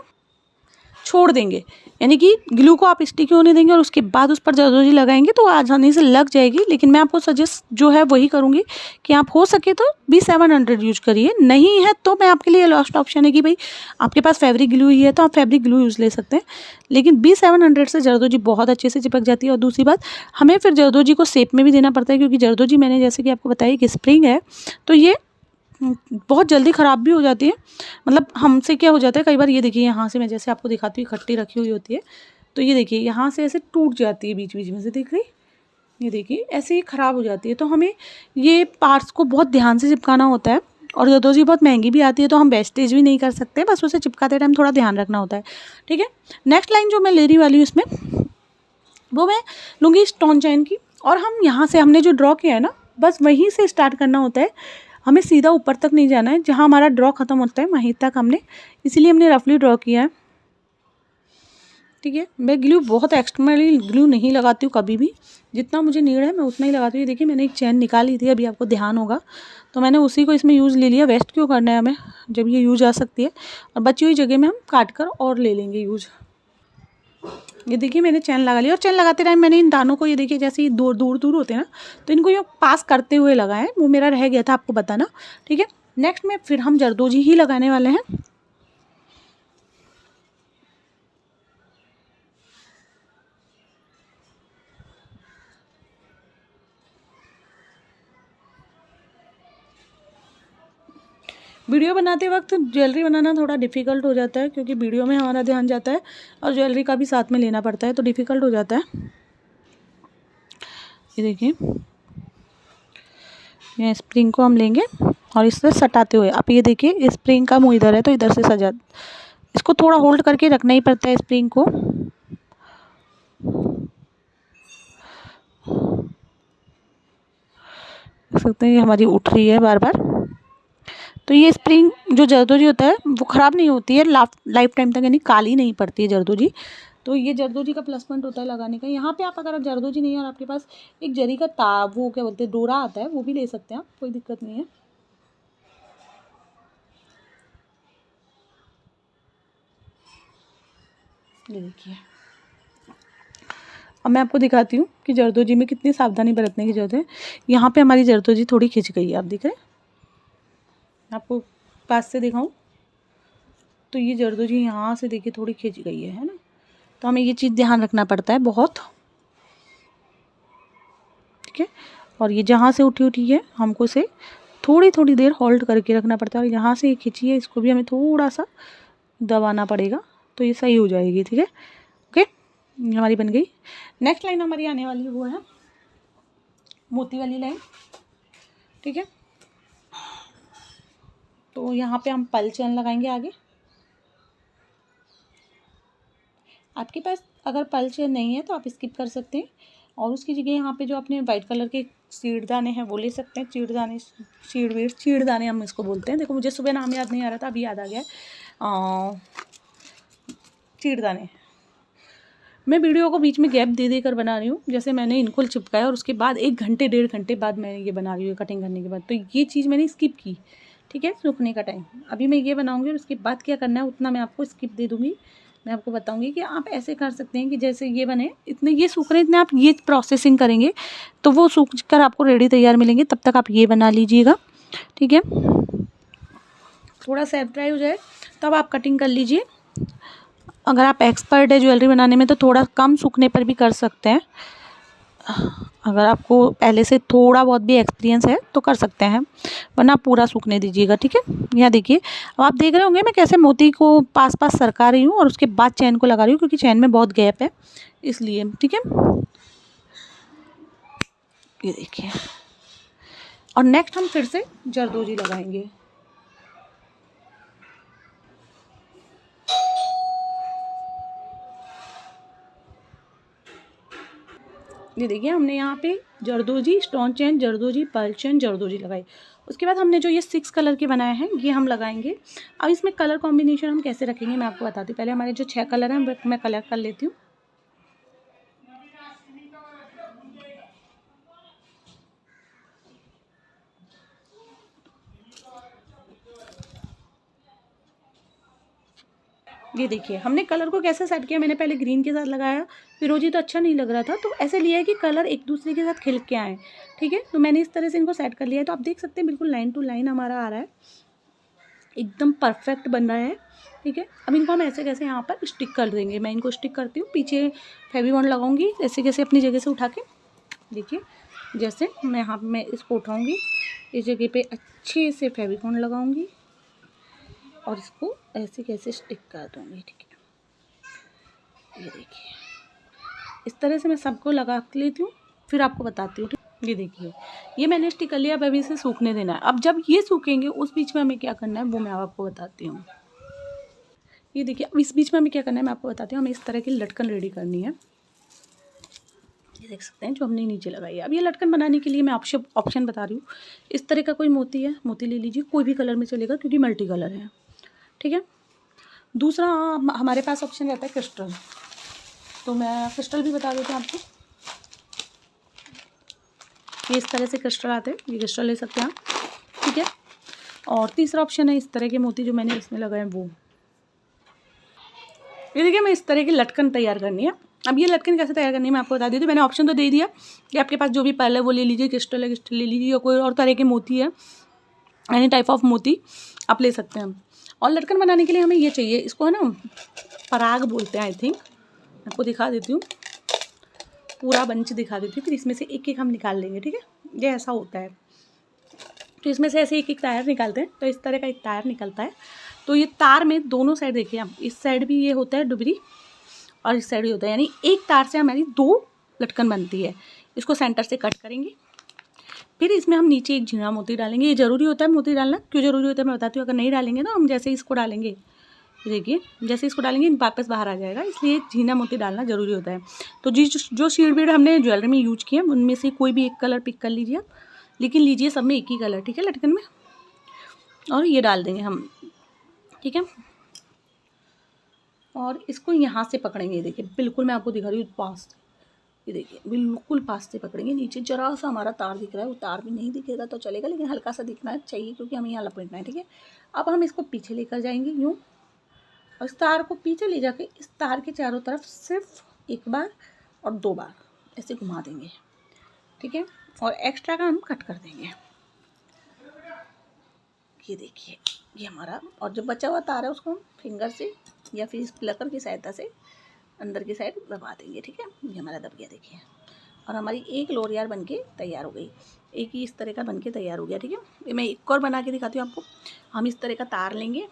छोड़ देंगे, यानी कि ग्लू को आप स्टिकी होने देंगे और उसके बाद उस पर जरदोजी लगाएंगे तो आसानी से लग जाएगी। लेकिन मैं आपको सजेस्ट जो है वही करूँगी कि आप हो सके तो B700 यूज करिए। नहीं है तो मैं आपके लिए लास्ट ऑप्शन है कि भाई आपके पास फैब्रिक ग्लू ही है तो आप फैब्रिक ग्लू यूज़ ले सकते हैं। लेकिन B700 से जरदोजी बहुत अच्छे से चिपक जाती है। और दूसरी बात, हमें फिर जरदोजी को शेप में भी देना पड़ता है, क्योंकि जरदोजी मैंने जैसे कि आपको बताया कि स्प्रिंग है, तो ये बहुत जल्दी ख़राब भी हो जाती है। मतलब हमसे क्या हो जाता है कई बार, ये देखिए यहाँ से मैं जैसे आपको दिखाती हूँ, इकट्ठी रखी हुई होती है, तो ये देखिए यहाँ से ऐसे टूट जाती है बीच बीच में से, देख रही, ये देखिए ऐसे ही ख़राब हो जाती है। तो हमें ये पार्ट्स को बहुत ध्यान से चिपकाना होता है। और जरदोजी बहुत महंगी भी आती है, तो हम वेस्टेज भी नहीं कर सकते, बस उसे चिपकाते टाइम थोड़ा ध्यान रखना होता है, ठीक है। नेक्स्ट लाइन जो मैं ले रही वाली हूँ इसमें, वो मैं लूँगी स्टोन चैन की। और हम यहाँ से हमने जो ड्रॉ किया है ना, बस वहीं से स्टार्ट करना होता है, हमें सीधा ऊपर तक नहीं जाना है। जहाँ हमारा ड्रॉ ख़त्म होता है वहीं तक हमने, इसीलिए हमने रफली ड्रॉ किया है, ठीक है। मैं ग्लू बहुत एक्सटर्नली ग्लू नहीं लगाती हूँ कभी भी, जितना मुझे नीड है मैं उतना ही लगाती हूँ। देखिए मैंने एक चैन निकाली थी, अभी आपको ध्यान होगा, तो मैंने उसी को इसमें यूज़ ले लिया। वेस्ट क्यों करना है हमें, जब ये यूज आ सकती है। और बची हुई जगह में हम काट कर और ले लेंगे यूज़। ये देखिए मैंने चैन लगा लिया, और चैन लगाते टाइम मैंने इन दानों को, ये देखिए जैसे ये दूर दूर दूर होते हैं ना, तो इनको ये पास करते हुए लगाए, वो मेरा रह गया था आपको बताना, ठीक है। नेक्स्ट में फिर हम जरदोजी ही लगाने वाले हैं। वीडियो बनाते वक्त ज्वेलरी बनाना थोड़ा डिफ़िकल्ट हो जाता है, क्योंकि वीडियो में हमारा ध्यान जाता है और ज्वेलरी का भी साथ में लेना पड़ता है, तो डिफ़िकल्ट हो जाता है। ये देखिए ये स्प्रिंग को हम लेंगे और इससे सटाते हुए, अब ये देखिए स्प्रिंग का मुंह इधर है तो इधर से सजा, इसको थोड़ा होल्ड करके रखना ही पड़ता है स्प्रिंग को। देख सकते हैं ये हमारी उठ रही है बार बार। तो ये स्प्रिंग जो जरदोजी होता है वो ख़राब नहीं होती है लाइफ टाइम तक, यानी काली नहीं पड़ती है जरदोजी। तो ये जरदोजी का प्लस पॉइंट होता है लगाने का। यहाँ पे आप अगर जरदोजी नहीं है और आपके पास एक जरी का वो क्या बोलते हैं डोरा आता है, वो भी ले सकते हैं आप, कोई दिक्कत नहीं है। ये देखिए, अब मैं आपको दिखाती हूँ कि जरदोजी में कितनी सावधानी बरतने की ज़रूरत है। यहाँ पे हमारी जरदोजी थोड़ी खिंच गई है, आप देख रहे हैं, आपको पास से दिखाऊं तो ये जरदोजी यहाँ से देखिए थोड़ी खिंच गई है ना। तो हमें ये चीज़ ध्यान रखना पड़ता है बहुत, ठीक है। और ये जहाँ से उठी है हमको इसे थोड़ी देर होल्ड करके रखना पड़ता है, और यहाँ से ये खिंची है इसको भी हमें थोड़ा सा दबाना पड़ेगा तो ये सही हो जाएगी, ठीक है। ओके, हमारी बन गई। नेक्स्ट लाइन हमारी आने वाली वो है मोती वाली लाइन, ठीक है। तो यहाँ पे हम पल चैन लगाएंगे आगे। आपके पास अगर पल चेन नहीं है तो आप स्किप कर सकते हैं, और उसकी जगह यहाँ पे जो अपने वाइट कलर के चीड़दाने हैं वो ले सकते हैं। चीड़दाने हम इसको बोलते हैं। देखो मुझे सुबह नाम याद नहीं आ रहा था, अभी याद आ गया। चीड़दाने। मैं वीडियो को बीच में गैप दे कर बना रही हूँ, जैसे मैंने इनको चिपकाया और उसके बाद 1 घंटे 1.5 घंटे बाद मैं ये बना रही हूँ कटिंग करने के बाद, तो ये चीज़ मैंने स्किप की, ठीक है, सूखने का टाइम। अभी मैं ये बनाऊँगी और उसके बाद क्या करना है उतना मैं आपको स्किप दे दूँगी। मैं आपको बताऊंगी कि आप ऐसे कर सकते हैं कि जैसे ये बने, इतने ये सूख रहे हैं, इतने आप ये प्रोसेसिंग करेंगे तो वो सूख कर आपको रेडी तैयार मिलेंगे। तब तक आप ये बना लीजिएगा, ठीक है। थोड़ा सेफ ड्राई हो जाए तब आप कटिंग कर लीजिए। अगर आप एक्सपर्ट है ज्वेलरी बनाने में तो थोड़ा कम सूखने पर भी कर सकते हैं। अगर आपको पहले से थोड़ा बहुत भी एक्सपीरियंस है तो कर सकते हैं, वरना पूरा सूखने दीजिएगा, ठीक है। यहाँ देखिए, अब आप देख रहे होंगे मैं कैसे मोती को पास सरका रही हूँ और उसके बाद चैन को लगा रही हूँ, क्योंकि चैन में बहुत गैप है इसलिए, ठीक है। ये देखिए, और नेक्स्ट हम फिर से जरदोजी लगाएंगे। ये देखिए, हमने यहाँ पे जरदोजी, स्टोन चेन, जरदोजी, पर्ल चेन, जरदोजी लगाई। उसके बाद हमने जो ये 6 कलर के बनाए हैं ये हम लगाएंगे। अब इसमें कलर कॉम्बिनेशन हम कैसे रखेंगे मैं आपको बताती हूँ। पहले हमारे जो 6 कलर हैं मैं कलर कर लेती हूँ। ये देखिए, हमने कलर को कैसे सेट किया। मैंने पहले ग्रीन के साथ लगाया, फिरोजी तो अच्छा नहीं लग रहा था, तो ऐसे लिया है कि कलर एक दूसरे के साथ खिल के आए, ठीक है। तो मैंने इस तरह से इनको सेट कर लिया है। तो आप देख सकते हैं बिल्कुल लाइन टू लाइन हमारा आ रहा है, एकदम परफेक्ट बन रहा है, ठीक है। अब इनको हम ऐसे कैसे यहाँ पर स्टिक कर देंगे। मैं इनको स्टिक करती हूँ, पीछे फेविबॉन्ड लगाऊंगी ऐसे कैसे अपनी जगह से उठा के। देखिए, जैसे मैं यहाँ मैं इसको उठाऊँगी, इस जगह पे अच्छे से फेविबॉन्ड लगाऊंगी और इसको ऐसे कैसे स्टिक कर दूँगी, ठीक है। ये देखिए, इस तरह से मैं सबको लगा लेती हूँ, फिर आपको बताती हूँ। ये देखिए, ये मैंने स्टिक कर लिया। अब अभी इसे सूखने देना है। अब जब ये सूखेंगे उस बीच में हमें क्या करना है वो मैं आपको बताती हूँ। ये देखिए, अब इस बीच में हमें क्या करना है मैं आपको बताती हूँ। हमें इस तरह की लटकन रेडी करनी है। ये देख सकते हैं जो हमने नीचे लगाई है। अब ये लटकन बनाने के लिए मैं ऑप्शन बता रही हूँ। इस तरह का कोई मोती है, मोती ले लीजिए, कोई भी कलर में चलेगा क्योंकि मल्टी कलर है, ठीक है। दूसरा हमारे पास ऑप्शन रहता है क्रिस्टल, तो मैं क्रिस्टल भी बता देती हूँ आपको। ये इस तरह से क्रिस्टल आते हैं, ये क्रिस्टल ले सकते हैं आप, ठीक है। और तीसरा ऑप्शन है इस तरह के मोती जो मैंने इसमें लगाए हैं वो। ये देखिए, मैं इस तरह की लटकन तैयार करनी है। अब ये लटकन कैसे तैयार करनी है मैं आपको बता दी थी। मैंने ऑप्शन तो दे दिया कि आपके पास जो भी पर्ल है वो ले लीजिए, क्रिस्टल है क्रिस्टल ले लीजिए, या कोई और तरह के मोती है, एनी टाइप ऑफ मोती आप ले सकते हैं। और लटकन बनाने के लिए हमें ये चाहिए, इसको है ना पराग बोलते हैं आई थिंक। आपको दिखा देती हूँ, पूरा बंच दिखा देती हूँ, फिर इसमें से एक एक हम निकाल लेंगे, ठीक है। ये ऐसा होता है, तो इसमें से ऐसे एक एक तार निकालते हैं। तो इस तरह का एक तार निकलता है। तो ये तार में दोनों साइड देखिए आप, इस साइड भी ये होता है डुबरी और इस साइड भी होता है, यानी एक तार से हमारी 2 लटकन बनती है। इसको सेंटर से कट करेंगे फिर इसमें हम नीचे एक झींगा मोती डालेंगे। ये ज़रूरी होता है मोती डालना, क्यों ज़रूरी होता है मैं बताती हूँ। अगर नहीं डालेंगे ना, हम जैसे इसको डालेंगे, देखिए जैसे इसको डालेंगे वापस बाहर आ जाएगा, इसलिए झींगा मोती डालना ज़रूरी होता है। तो जो सीड बीड हमने ज्वेलरी में यूज किए उनमें से कोई भी एक कलर पिक कर लीजिए आप, लेकिन लीजिए सब में एक ही कलर, ठीक है, लटकन में। और ये डाल देंगे हम, ठीक है। और इसको यहाँ से पकड़ेंगे, देखिए बिल्कुल मैं आपको दिखा रही हूँ पास, ये देखिए बिल्कुल पास से पकड़ेंगे। नीचे जरा सा हमारा तार दिख रहा है, वो तार भी नहीं दिखेगा तो चलेगा, लेकिन हल्का सा दिखना चाहिए क्योंकि हमें यहाँ लपेटना है, ठीक है। अब हम इसको पीछे लेकर जाएंगे यूँ, और इस तार को पीछे ले जाके इस तार के चारों तरफ सिर्फ एक बार और 2 बार ऐसे घुमा देंगे, ठीक है। और एक्स्ट्रा का हम कट कर देंगे, ये देखिए ये हमारा। और जो बचा हुआ तार है उसको हम फिंगर से या फिर इस प्लकर की सहायता से अंदर की साइड दबा देंगे, ठीक है। ये हमारा दब गया, देखिए। और हमारी एक लोरियार बनके तैयार हो गई, एक ही इस तरह का बनके तैयार हो गया, ठीक है। ये मैं एक और बना के दिखाती हूँ आपको। हम इस तरह का तार लेंगे,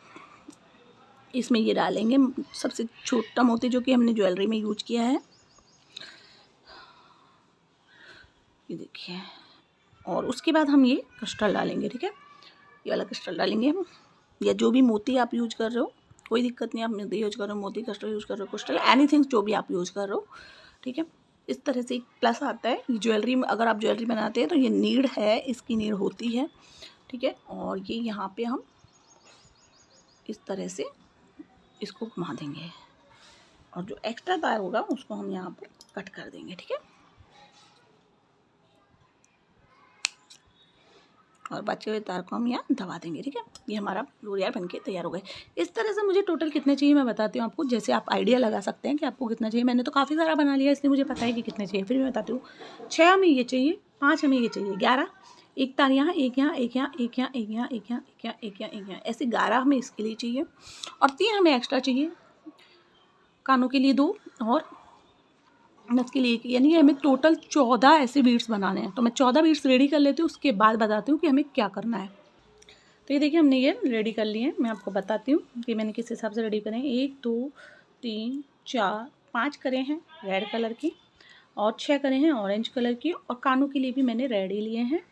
इसमें ये डालेंगे सबसे छोटा मोती जो कि हमने ज्वेलरी में यूज किया है, ये देखिए। और उसके बाद हम ये क्रिस्टल डालेंगे, ठीक है, ये वाला क्रिस्टल डालेंगे हम, या जो भी मोती आप यूज कर रहे हो, कोई दिक्कत नहीं, आप मोती यूज कर रहे हो, मोती क्रिस्टल यूज कर रहे हो, क्रिस्टल एनीथिंग जो भी आप यूज कर रहे हो, ठीक है। इस तरह से एक प्लस आता है ज्वेलरी में। अगर आप ज्वेलरी बनाते हैं तो ये नीड है, इसकी नीड होती है, ठीक है। और ये यहाँ पे हम इस तरह से इसको घुमा देंगे, और जो एक्स्ट्रा तार होगा उसको हम यहाँ पर कट कर देंगे, ठीक है। और बचे हुए तार को हम यहाँ दबा देंगे, ठीक है। ये हमारा लोरियार बनके तैयार हो गए। इस तरह से मुझे टोटल कितने चाहिए मैं बताती हूँ आपको, जैसे आप आइडिया लगा सकते हैं कि आपको कितना चाहिए। मैंने तो काफ़ी सारा बना लिया, इसलिए मुझे पता है कि कितने चाहिए। फिर मैं बताती हूँ, 6 हमें ये चाहिए, 5 हमें ये चाहिए, 11, एक तार यहाँ, एक यहाँ, एक यहाँ, एक यहाँ, एक यहाँ, एक यहाँ, एक यहाँ, एक यहाँ, एक यहाँ, ऐसे 11 हमें इसके लिए चाहिए। और 3 हमें एक्स्ट्रा चाहिए कानों के लिए, 2 और नथ के लिए, यानी हमें टोटल 14 ऐसे बीड्स बनाने हैं। तो मैं 14 बीड्स रेडी कर लेती हूँ, उसके बाद बताती हूँ कि हमें क्या करना है। तो ये देखिए हमने ये रेडी कर लिए हैं। मैं आपको बताती हूँ कि मैंने किस हिसाब से रेडी करे हैं। 1 2 3 4 5 करे हैं रेड कलर की, और 6 करे हैं ऑरेंज कलर की, और कानों के लिए भी मैंने रेड ही लिए हैं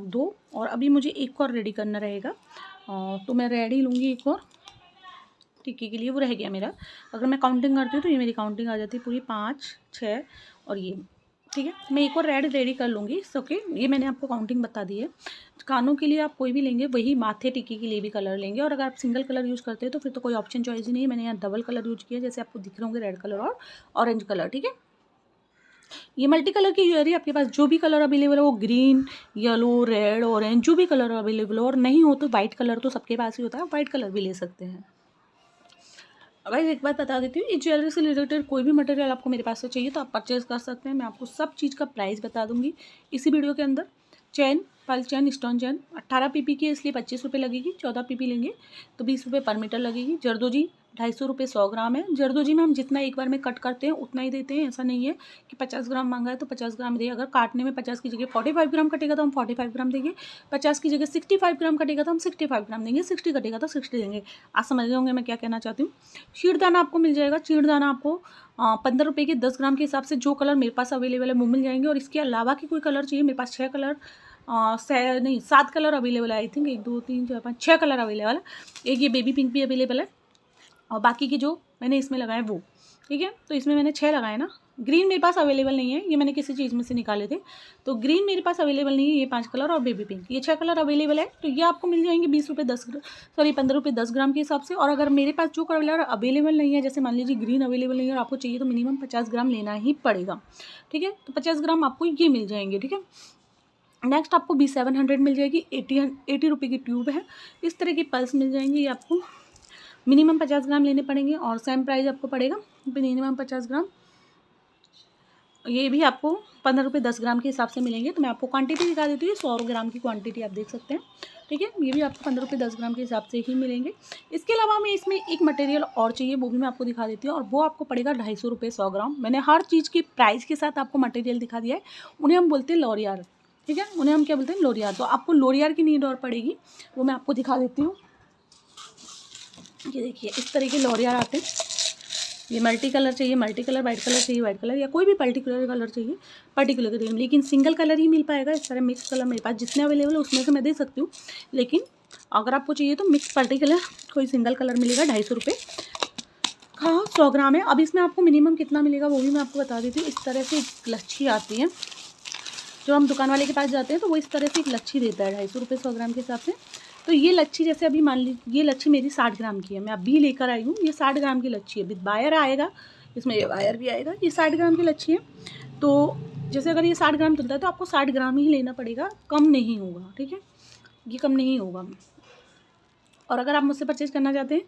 2। और अभी मुझे एक और रेडी करना रहेगा, तो मैं रेड ही लूँगी एक और टिक्की के लिए, वो रह गया मेरा। अगर मैं काउंटिंग करती हूँ तो ये मेरी काउंटिंग आ जाती है पूरी 5 6 और ये, ठीक है। मैं एक और रेडी कर लूँगी, ओके। ये मैंने आपको काउंटिंग बता दी है। कानों के लिए आप कोई भी लेंगे, वही माथे टिक्की के लिए भी कलर लेंगे। और अगर आप सिंगल कलर यूज़ करते हैं तो फिर तो कोई ऑप्शन चॉइस ही नहीं है। मैंने यहाँ डबल कलर यूज किया, जैसे आपको दिख रहे होंगे रेड कलर और ऑरेंज कलर, ठीक है। ये मल्टी कलर की ज्वेलरी आपके पास जो भी कलर अवेलेबल है, वो ग्रीन, येलो, रेड, ऑरेंज, जो भी कलर अवेलेबल हो, और नहीं हो तो वाइट कलर तो सबके पास ही होता है, वाइट कलर भी ले सकते हैं। भाई एक बात बता देती हूँ, इस ज्वेलरी से रिलेटेड कोई भी मटेरियल आपको मेरे पास से चाहिए तो आप परचेज़ कर सकते हैं। मैं आपको सब चीज़ का प्राइस बता दूंगी इसी वीडियो के अंदर। चैन, पल चैन, स्टोन चैन 18 पीपी की है, इसलिए 25 रुपये लगेगी। 14 पीपी लेंगे तो 20 रुपये पर मीटर लगेगी। जरदोजी 250 रुपये 100 ग्राम है। जरदोजी में हम जितना एक बार में कट करते हैं उतना ही देते हैं, ऐसा नहीं है कि 50 ग्राम मांगा है तो 50 ग्राम दे। अगर काटने में 50 की जगह 45 ग्राम कटेगा तो हम 45 ग्राम देंगे, 50 की जगह 65 ग्राम कटेगा तो हम 65 ग्राम देंगे, 60 कटेगा तो 60 देंगे। आप समझ गए होंगे मैं क्या कहना चाहती हूँ। शीरदाना आपको मिल जाएगा, शीरदाना आपको 15 रुपये के 10 ग्राम के हिसाब से जो कलर मेरे पास अवेलेबल है वो मिल जाएंगे। और इसके अलावा की कोई कलर चाहिए, मेरे पास 6 कलर 7 कलर अवेलेबल है, आई थिंक 1 2 3 4 5 6 कलर अवेलेबल है। एक ये बेबी पिंक भी अवेलेबल है, और बाकी की जो मैंने इसमें लगाए वो, ठीक है। तो इसमें मैंने 6 लगाए ना। ग्रीन मेरे पास अवेलेबल नहीं है, ये मैंने किसी चीज़ में से निकाले थे, तो ग्रीन मेरे पास अवेलेबल नहीं है। ये 5 कलर और बेबी पिंक, ये 6 कलर अवेलेबल है। तो ये आपको मिल जाएंगे 20 रुपये 15 रुपये 10 ग्राम के हिसाब से। और अगर मेरे पास जो कलर अवेलेबल नहीं है, जैसे मान लीजिए ग्रीन अवेलेबल नहीं है और आपको चाहिए, तो मिनिमम 50 ग्राम लेना ही पड़ेगा, ठीक है। तो 50 ग्राम आपको ये मिल जाएंगे, ठीक है। नेक्स्ट आपको B700 मिल जाएगी, 80 रुपये की ट्यूब है। इस तरह की पल्स मिल जाएंगी, ये आपको मिनिमम 50 ग्राम लेने पड़ेंगे, और सेम प्राइस आपको पड़ेगा मिनिमम 50 ग्राम। ये भी आपको 15 रुपये 10 ग्राम के हिसाब से मिलेंगे। तो मैं आपको क्वांटिटी दिखा देती हूँ, 100 ग्राम की क्वांटिटी आप देख सकते हैं, ठीक है। ये भी आपको 15 रुपये 10 ग्राम के हिसाब से ही मिलेंगे। इसके अलावा हमें इसमें एक मटेरियल और चाहिए, वो भी मैं आपको दिखा देती हूँ, और वो आपको पड़ेगा 250 रुपये 100 ग्राम। मैंने हर चीज़ की प्राइस के साथ आपको मटेरियल दिखा दिया है। उन्हें हम बोलते हैं लोरियार, ठीक है, उन्हें हम क्या बोलते हैं, लोरियार। तो आपको लोरियार की नीड और पड़ेगी, वो मैं आपको दिखा देती हूँ। ये देखिए इस तरह के लोरियार आते हैं, ये मल्टी कलर चाहिए, मल्टी कलर, वाइट कलर चाहिए, वाइट कलर, या कोई भी पर्टिकुलर कलर चाहिए पर्टिकुलर कलर, लेकिन सिंगल कलर ही मिल पाएगा। इस तरह मिक्स कलर मेरे पास जितने अवेलेबल है उसमें से मैं दे सकती हूँ, लेकिन अगर आपको चाहिए तो मिक्स पर्टिकुलर कोई सिंगल कलर मिलेगा 250 रुपये का 100 ग्राम है। अब इसमें आपको मिनिमम कितना मिलेगा वो भी मैं आपको बता देती हूँ। इस तरह से एक लच्छी आती है, जो हम दुकान वाले के पास जाते हैं तो वो इस तरह से एक लच्छी देता है 250 रुपये 100 ग्राम के हिसाब से। तो ये लच्छी जैसे अभी मान लीजिए ये लच्छी मेरी 60 ग्राम की है, मैं अभी लेकर आई हूँ, ये 60 ग्राम की लच्छी है। विद वायर आएगा, इसमें ये वायर भी आएगा, ये 60 ग्राम की लच्छी है। तो जैसे अगर ये 60 ग्राम चलता है तो आपको 60 ग्राम ही लेना पड़ेगा, कम नहीं होगा, ठीक है, ये कम नहीं होगा। और अगर आप मुझसे परचेज़ करना चाहते हैं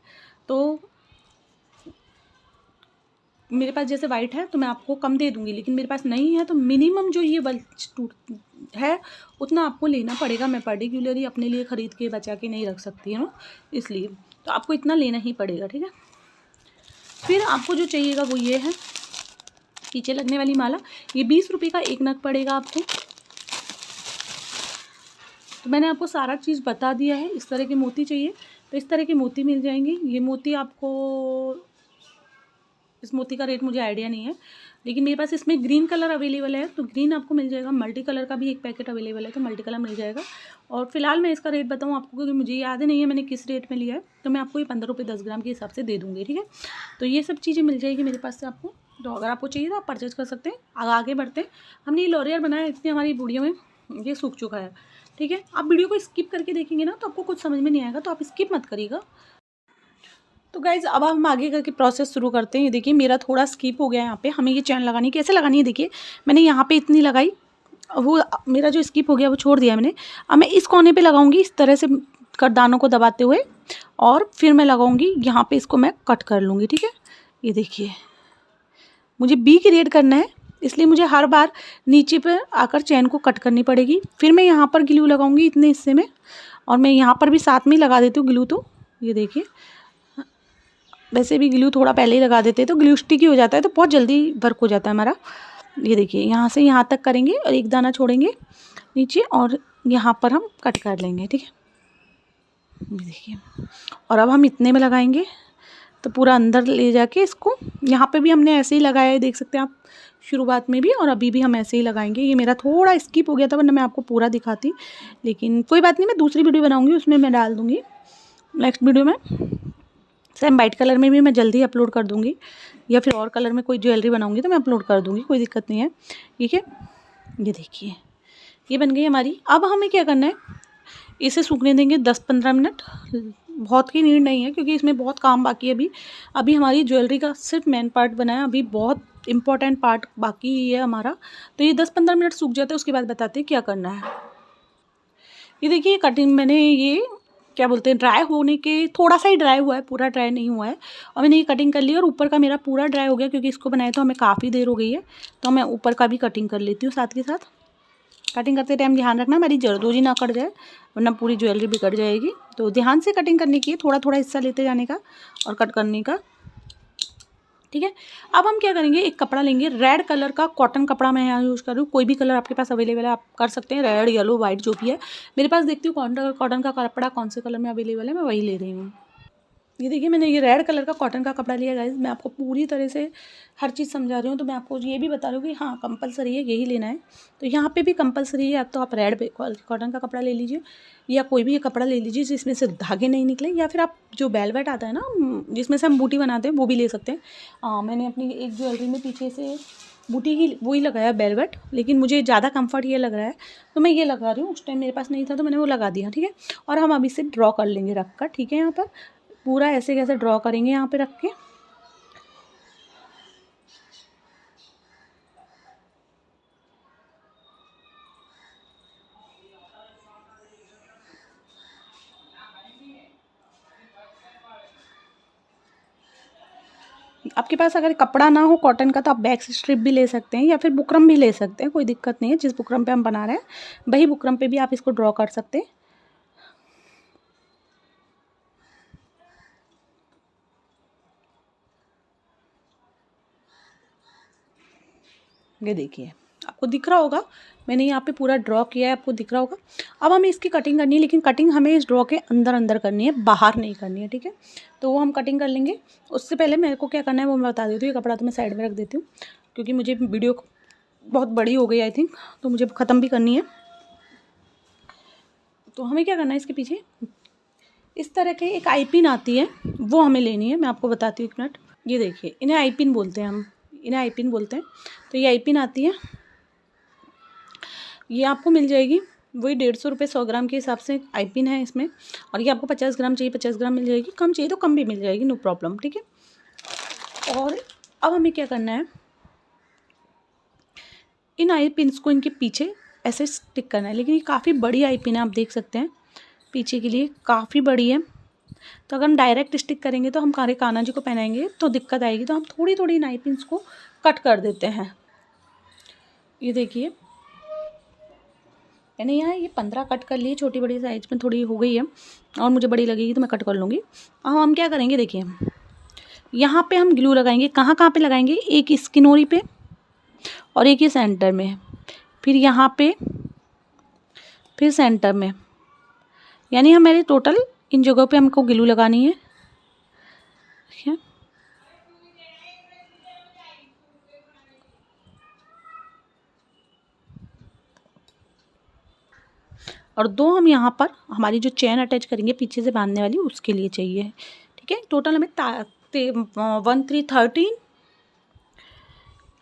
तो मेरे पास जैसे वाइट है तो मैं आपको कम दे दूँगी, लेकिन मेरे पास नहीं है तो मिनिमम जो ये है उतना आपको लेना पड़ेगा। मैं पर्टिकुलरली अपने लिए ख़रीद के बचा के नहीं रख सकती हूँ, इसलिए तो आपको इतना लेना ही पड़ेगा, ठीक है। फिर आपको जो चाहिएगा वो ये है पीछे लगने वाली माला, ये 20 रुपये का एक नग पड़ेगा आपको। तो मैंने आपको सारा चीज़ बता दिया है। इस तरह के मोती चाहिए तो इस तरह के मोती मिल जाएंगे। ये मोती आपको, इस मोती का रेट मुझे आइडिया नहीं है, लेकिन मेरे पास इसमें ग्रीन कलर अवेलेबल है तो ग्रीन आपको मिल जाएगा। मल्टी कलर का भी एक पैकेट अवेलेबल है तो मल्टी कलर मिल जाएगा। और फिलहाल मैं इसका रेट बताऊँ आपको क्योंकि मुझे याद नहीं है मैंने किस रेट में लिया है, तो मैं आपको ये 15 रुपये 10 ग्राम के हिसाब से दे दूँगी, ठीक है। तो ये सब चीज़ें मिल जाएगी मेरे पास से आपको। तो अगर आपको चाहिए तो आप परचेज़ कर सकते हैं। आगे बढ़ते हैं। हमने ये लॉरियल बनाया, इतनी हमारी वीडियो में ये सूख चुका है, ठीक है। आप वीडियो को स्किप करके देखेंगे ना तो आपको कुछ समझ में नहीं आएगा, तो आप स्किप मत करिएगा। तो गाइज़ अब हम आगे करके प्रोसेस शुरू करते हैं। ये देखिए मेरा थोड़ा स्किप हो गया यहाँ पे। हमें ये चैन लगानी कैसे लगानी है, देखिए मैंने यहाँ पे इतनी लगाई, वो मेरा जो स्किप हो गया वो छोड़ दिया मैंने। अब मैं इस कोने पे लगाऊंगी इस तरह से दानों को दबाते हुए, और फिर मैं लगाऊंगी यहाँ पे, इसको मैं कट कर लूँगी, ठीक है। ये देखिए मुझे बी क्रिएट करना है, इसलिए मुझे हर बार नीचे पर आकर चैन को कट करनी पड़ेगी। फिर मैं यहाँ पर ग्लू लगाऊंगी इतने हिस्से में, और मैं यहाँ पर भी साथ में लगा देती हूँ ग्लू। तो ये देखिए वैसे भी ग्लू थोड़ा पहले ही लगा देते हैं तो ग्लू स्टिकी हो जाता है, तो बहुत जल्दी वर्क हो जाता है हमारा। ये देखिए यहाँ से यहाँ तक करेंगे और एक दाना छोड़ेंगे नीचे, और यहाँ पर हम कट कर लेंगे, ठीक है। ये देखिए, और अब हम इतने में लगाएंगे तो पूरा अंदर ले जाके इसको, यहाँ पे भी हमने ऐसे ही लगाया है, देख सकते हैं आप शुरुआत में भी, और अभी भी हम ऐसे ही लगाएंगे। ये मेरा थोड़ा स्किप हो गया था वरना मैं आपको पूरा दिखाती, लेकिन कोई बात नहीं, मैं दूसरी वीडियो बनाऊँगी उसमें मैं डाल दूँगी नेक्स्ट वीडियो में। सेम वाइट कलर में भी मैं जल्दी अपलोड कर दूँगी, या फिर और कलर में कोई ज्वेलरी बनाऊँगी तो मैं अपलोड कर दूँगी, कोई दिक्कत नहीं है, ठीक है। ये देखिए ये बन गई हमारी। अब हमें क्या करना है, इसे सूखने देंगे 10-15 मिनट, बहुत की नीड नहीं है क्योंकि इसमें बहुत काम बाकी है। अभी हमारी ज्वेलरी का सिर्फ मेन पार्ट बना है, अभी बहुत इंपॉर्टेंट पार्ट बाकी ही है हमारा। तो ये 10-15 मिनट सूख जाता है, उसके बाद बताते हैं क्या करना है। ये देखिए कटिंग मैंने ये क्या बोलते हैं ड्राई होने के थोड़ा सा ही ड्राई हुआ है, पूरा ड्राई नहीं हुआ है, और मैंने ये कटिंग कर ली और ऊपर का मेरा पूरा ड्राई हो गया क्योंकि इसको बनाए तो हमें काफ़ी देर हो गई है। तो मैं ऊपर का भी कटिंग कर लेती हूँ साथ के साथ। कटिंग करते टाइम ध्यान रखना हमारी जरदोजी ना कट जाए, वरना पूरी ज्वेलरी बिगड़ जाएगी। तो ध्यान से कटिंग करने की है, थोड़ा थोड़ा हिस्सा लेते जाने का और कट करने का, ठीक है। अब हम क्या करेंगे, एक कपड़ा लेंगे, रेड कलर का कॉटन कपड़ा मैं यहाँ यूज़ कर रही हूँ, कोई भी कलर आपके पास अवेलेबल है आप कर सकते हैं, रेड येलो वाइट जो भी है। मेरे पास देखती हूँ कॉटन का कपड़ा कौन से कलर में अवेलेबल है, मैं वही ले रही हूँ। ये देखिए मैंने ये रेड कलर का कॉटन का कपड़ा लिया गाइस। मैं आपको पूरी तरह से हर चीज़ समझा रही हूँ, तो मैं आपको ये भी बता रही हूँ कि हाँ कंपलसरी है यही लेना है। तो यहाँ पे भी कंपलसरी है, अब तो आप रेड कॉटन का कपड़ा ले लीजिए, या कोई भी कपड़ा ले लीजिए जिसमें से धागे नहीं निकले, या फिर आप जो वेलवेट आता है ना जिसमें से हम बूटी बनाते हैं वो भी ले सकते हैं। मैंने अपनी एक ज्वेलरी में पीछे से बूटी की वही लगाया वेलवेट, लेकिन मुझे ज़्यादा कंफर्ट ये लग रहा है तो मैं ये लगा रही हूँ। उस टाइम मेरे पास नहीं था तो मैंने वो लगा दिया, ठीक है। और हम अब इसे ड्रॉ कर लेंगे रख कर, ठीक है। यहाँ पर पूरा ऐसे कैसे ड्रॉ करेंगे यहाँ पे रख के, आपके पास अगर कपड़ा ना हो कॉटन का तो आप बैक स्ट्रिप भी ले सकते हैं या फिर बुकरम भी ले सकते हैं, कोई दिक्कत नहीं है। जिस बुकरम पे हम बना रहे हैं वही बुकरम पे भी आप इसको ड्रॉ कर सकते हैं। ये देखिए आपको आपको दिख रहा होगा, मैंने यहाँ पे पूरा ड्रॉ किया है, आपको दिख रहा होगा। अब हमें इसकी कटिंग करनी है, लेकिन कटिंग हमें इस ड्रॉ के अंदर अंदर करनी है, बाहर नहीं करनी है, ठीक है। तो वो हम कटिंग कर लेंगे। उससे पहले मेरे को क्या करना है वो मैं बता देती हूँ। ये कपड़ा तो मैं साइड में रख देती हूँ, क्योंकि मुझे वीडियो बहुत बड़ी हो गई आई थिंक, तो मुझे ख़त्म भी करनी है। तो हमें क्या करना है, इसके पीछे इस तरह के एक आई पिन आती है, वो हमें लेनी है। मैं आपको बताती हूँ, एक मिनट। ये देखिए, इन्हें आई पिन बोलते हैं, हम इन्हें आई पिन बोलते हैं। तो ये आई पिन आती है, ये आपको मिल जाएगी वही 150 रुपये 100 ग्राम के हिसाब से आई पिन है इसमें। और ये आपको 50 ग्राम चाहिए 50 ग्राम मिल जाएगी, कम चाहिए तो कम भी मिल जाएगी, नो प्रॉब्लम, ठीक है। और अब हमें क्या करना है, इन आई पिन्स को इनके पीछे ऐसे स्टिक करना है। लेकिन ये काफ़ी बड़ी आई पिन है, आप देख सकते हैं, पीछे के लिए काफ़ी बड़ी है। तो अगर हम डायरेक्ट स्टिक करेंगे तो हम हमारे कान्हा जी को पहनाएंगे तो दिक्कत आएगी। तो हम थोड़ी थोड़ी इन आई पिन्स को कट कर देते हैं। ये देखिए, मैंने यहाँ ये 15 कट कर लिए, छोटी बड़ी साइज में थोड़ी हो गई है और मुझे बड़ी लगेगी तो मैं कट कर लूँगी। अब हम क्या करेंगे, देखिए यहाँ पे हम ग्लू लगाएंगे। कहाँ कहाँ पे लगाएंगे, एक स्किनोरी पे और एक ये सेंटर में, फिर यहाँ पे, फिर सेंटर में, यानी हमारे टोटल इन जगहों पे हमको ग्लू लगानी है, ठीक है। और 2 हम यहाँ पर हमारी जो चेन अटैच करेंगे पीछे से बांधने वाली, उसके लिए चाहिए, ठीक है। टोटल हमें 1 3 13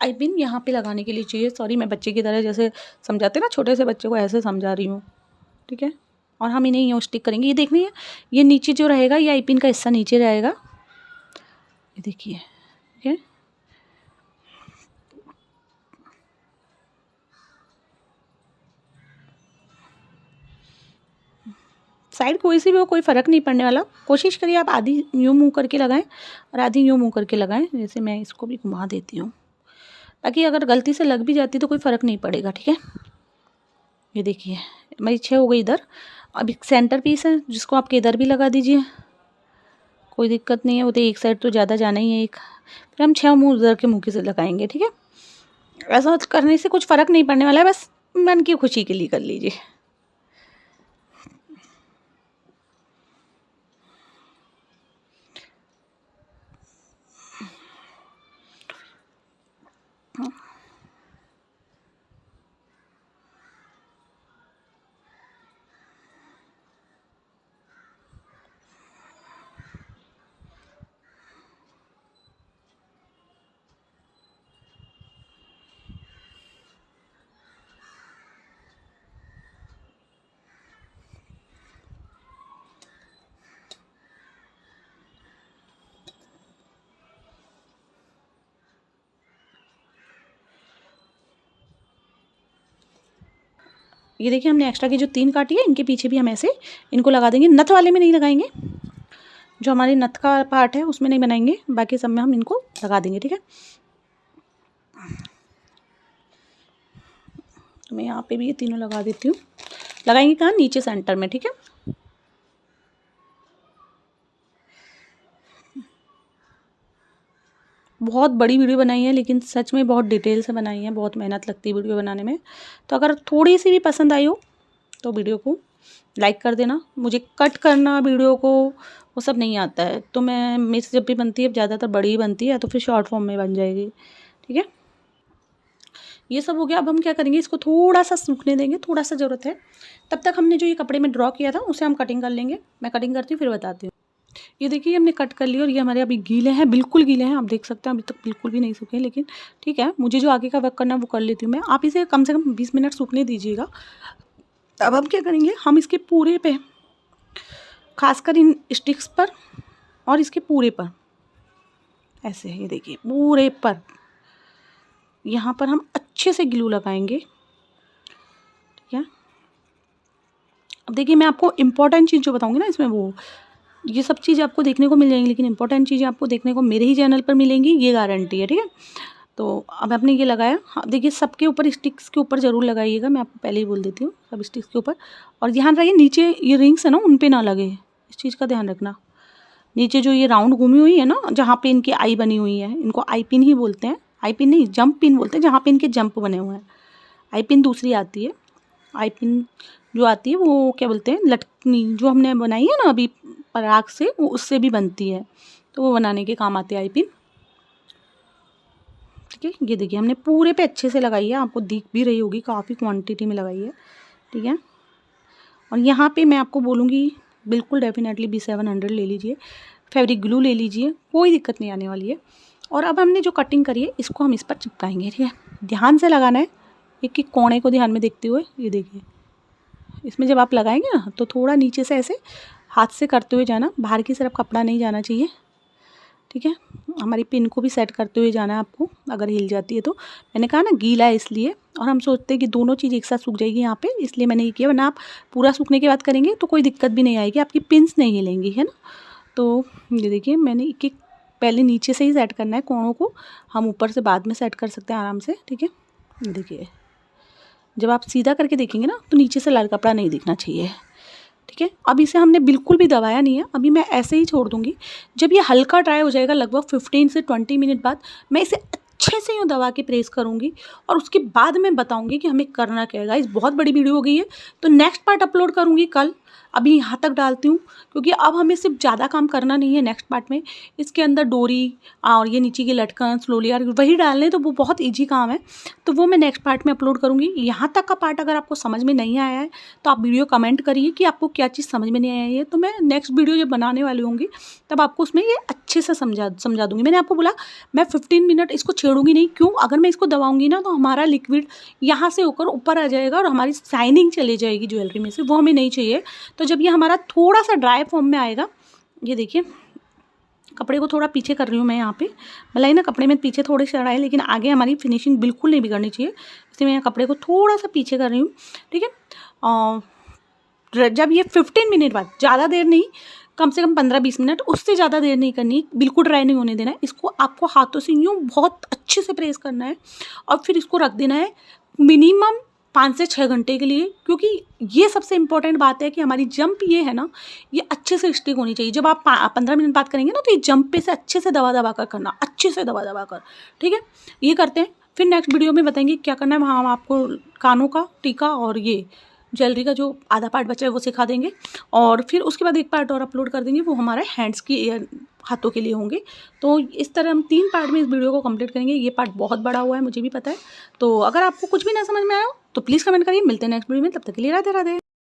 आई पिन यहाँ पे लगाने के लिए चाहिए। सॉरी, मैं बच्चे की तरह जैसे समझाते ना, छोटे से बच्चे को ऐसे समझा रही हूँ, ठीक है। और हम इन्हें यूँ स्टिक करेंगे। ये देखनी है, ये नीचे जो रहेगा, ये आई पिन का हिस्सा नीचे रहेगा, ये देखिए, ठीक है। साइड कोई सी भी हो, कोई फ़र्क नहीं पड़ने वाला। कोशिश करिए आप आधी यूँ मुँह करके लगाएं और आधी यूँ मुँह करके लगाएं। जैसे मैं इसको भी घुमा देती हूँ, ताकि अगर गलती से लग भी जाती तो कोई फ़र्क नहीं पड़ेगा, ठीक है। ये देखिए, मेरी 6 हो गई इधर। अब एक सेंटर पीस है, जिसको आप इधर भी लगा दीजिए, कोई दिक्कत नहीं है। वो तो एक साइड तो ज़्यादा जाना ही है एक। फिर हम 6 मुँह उधर के मुँह के से लगाएंगे, ठीक है। ऐसा करने से कुछ फ़र्क नहीं पड़ने वाला है, बस मन की खुशी के लिए कर लीजिए। ये देखिए, हमने एक्स्ट्रा की जो 3 काटी है, इनके पीछे भी हम ऐसे इनको लगा देंगे। नथ वाले में नहीं लगाएंगे, जो हमारी नथ का पार्ट है उसमें नहीं बनाएंगे, बाकी सब में हम इनको लगा देंगे, ठीक है। तो मैं यहाँ पे भी ये तीनों लगा देती हूँ। लगाएंगे कहाँ, नीचे सेंटर में, ठीक है। बहुत बड़ी वीडियो बनाई है, लेकिन सच में बहुत डिटेल से बनाई है, बहुत मेहनत लगती है वीडियो बनाने में। तो अगर थोड़ी सी भी पसंद आई हो तो वीडियो को लाइक कर देना। मुझे कट करना वीडियो को वो सब नहीं आता है, तो मेरे से जब भी बनती है, ज़्यादातर बड़ी ही बनती है, तो फिर शॉर्ट फॉर्म में बन जाएगी, ठीक है। ये सब हो गया। अब हम क्या करेंगे, इसको थोड़ा सा सूखने देंगे, थोड़ा सा ज़रूरत है। तब तक हमने जो ये कपड़े में ड्रॉ किया था उसे हम कटिंग कर लेंगे। मैं कटिंग करती हूँ फिर बताती हूँ। ये देखिए, हमने कट कर लिया और ये हमारे अभी गीले हैं, बिल्कुल गीले हैं, आप देख सकते हैं। अभी तक बिल्कुल भी नहीं सूखे, लेकिन ठीक है, मुझे जो आगे का वर्क करना है वो कर लेती हूँ मैं। आप इसे कम से कम 20 मिनट सूखने दीजिएगा। अब हम क्या करेंगे, हम इसके पूरे पे, खासकर इन स्टिक्स पर और इसके पूरे पर ऐसे, ये देखिए पूरे पर यहाँ पर हम अच्छे से ग्लू लगाएंगे, ठीक है। अब देखिए, मैं आपको इम्पोर्टेंट चीज़ जो बताऊँगी ना इसमें, वो ये सब चीज़ आपको देखने को मिल जाएंगी, लेकिन इंपॉर्टेंट चीज़ें आपको देखने को मेरे ही चैनल पर मिलेंगी, ये गारंटी है, ठीक है। तो अब आपने ये लगाया, हाँ देखिए, सबके ऊपर स्टिक्स के ऊपर ज़रूर लगाइएगा, मैं आपको पहले ही बोल देती हूँ, सब स्टिक्स के ऊपर। और ध्यान रखिए, नीचे ये रिंग्स है ना, उन पर ना लगे, इस चीज़ का ध्यान रखना। नीचे जो ये राउंड घूमी हुई है ना, जहाँ पे इनकी आई बनी हुई है, इनको आई पिन ही बोलते हैं, आई पिन नहीं जंप पिन बोलते हैं, जहाँ पे इनके जंप बने हुए हैं, आई पिन दूसरी आती है, आई पिन जो आती है वो क्या बोलते हैं, लटकनी जो हमने बनाई है ना अभी पराग से, वो उससे भी बनती है, तो वो बनाने के काम आती है आई पिन। ठीक है, ये देखिए हमने पूरे पे अच्छे से लगाई है, आपको दिख भी रही होगी, काफ़ी क्वांटिटी में लगाई है। ठीक है, और यहाँ पे मैं आपको बोलूँगी बिल्कुल डेफिनेटली B700 ले लीजिए, फैब्रिक ग्लू ले लीजिए, कोई दिक्कत नहीं आने वाली है। और अब हमने जो कटिंग करी है इसको हम इस पर चिपकाएंगे। ठीक है, ध्यान से लगाना है, एक एक कोने को ध्यान में देखते हुए। ये देखिए इसमें जब आप लगाएंगे ना तो थोड़ा नीचे से ऐसे हाथ से करते हुए जाना, बाहर की तरफ कपड़ा नहीं जाना चाहिए। ठीक है, हमारी पिन को भी सेट करते हुए जाना है आपको, अगर हिल जाती है तो। मैंने कहा ना गीला है इसलिए, और हम सोचते हैं कि दोनों चीज़ एक साथ सूख जाएगी यहाँ पे, इसलिए मैंने ये किया, वरना आप पूरा सूखने के बाद करेंगे तो कोई दिक्कत भी नहीं आएगी, आपकी पिन्स नहीं हिलेंगी, है ना। तो ये देखिए मैंने एक एक पहले नीचे से ही सेट करना है कोणों को, हम ऊपर से बाद में सेट कर सकते हैं आराम से। ठीक है, देखिए जब आप सीधा करके देखेंगे ना तो नीचे से लाल कपड़ा नहीं दिखना चाहिए। ठीक है, अब इसे हमने बिल्कुल भी दबाया नहीं है, अभी मैं ऐसे ही छोड़ दूँगी। जब ये हल्का ड्राई हो जाएगा लगभग 15 से 20 मिनट बाद, मैं इसे अच्छे से यूँ दबा के प्रेस करूँगी और उसके बाद मैं बताऊँगी कि हमें करना क्या है। गाइस बहुत बड़ी वीडियो हो गई है, तो नेक्स्ट पार्ट अपलोड करूँगी कल, अभी यहाँ तक डालती हूँ क्योंकि अब हमें सिर्फ ज़्यादा काम करना नहीं है नेक्स्ट पार्ट में। इसके अंदर डोरी और ये नीचे की लटकन स्लोली यार वही डालने, तो वो बहुत ईजी काम है, तो वो मैं नेक्स्ट पार्ट में अपलोड करूँगी। यहाँ तक का पार्ट अगर आपको समझ में नहीं आया है तो आप वीडियो कमेंट करिए कि आपको क्या चीज़ समझ में नहीं आई है, तो मैं नेक्स्ट वीडियो जब बनाने वाली होंगी तब आपको उसमें ये अच्छे से समझा दूँगी। मैंने आपको बोला मैं 15 मिनट इसको छेड़ूंगी नहीं, क्यों, अगर मैं इसको दबाऊंगी ना तो हमारा लिक्विड यहाँ से होकर ऊपर आ जाएगा और हमारी शाइनिंग चली जाएगी ज्वेलरी में से, वो हमें नहीं चाहिए। तो जब ये हमारा थोड़ा सा ड्राई फॉर्म में आएगा, ये देखिए कपड़े को थोड़ा पीछे कर रही हूँ मैं यहाँ पे, भलाई ना कपड़े में पीछे थोड़ी चढ़ाई, लेकिन आगे हमारी फिनिशिंग बिल्कुल नहीं बिगड़नी चाहिए, इसलिए मैं यहाँ कपड़े को थोड़ा सा पीछे कर रही हूँ। ठीक है, जब ये 15 मिनट बाद, ज़्यादा देर नहीं, कम से कम 15-20 मिनट, उससे ज़्यादा देर नहीं करनी, बिल्कुल ड्राई नहीं होने देना है। इसको आपको हाथों से यूँ बहुत अच्छे से प्रेस करना है और फिर इसको रख देना है मिनिमम 5 से 6 घंटे के लिए, क्योंकि ये सबसे इंपॉर्टेंट बात है कि हमारी जंप ये है ना, ये अच्छे से स्टिक होनी चाहिए। जब आप 15 मिनट बाद करेंगे ना तो ये जंप पे से अच्छे से दबा दबा कर करना, अच्छे से दबा दबा कर। ठीक है, ये करते हैं, फिर नेक्स्ट वीडियो में बताएंगे क्या करना है। वहाँ हम आपको कानों का टीका और ये ज्वेलरी का जो आधा पार्ट बचा है वो सिखा देंगे, और फिर उसके बाद एक पार्ट और अपलोड कर देंगे, वो हमारे हैंड्स की हाथों के लिए होंगे। तो इस तरह हम 3 पार्ट में इस वीडियो को कंप्लीट करेंगे। ये पार्ट बहुत बड़ा हुआ है, मुझे भी पता है। तो अगर आपको कुछ भी ना समझ में आया हो तो प्लीज़ कमेंट करिए। मिलते हैं नेक्स्ट वीडियो में, तब तक के लिए राधे राधे।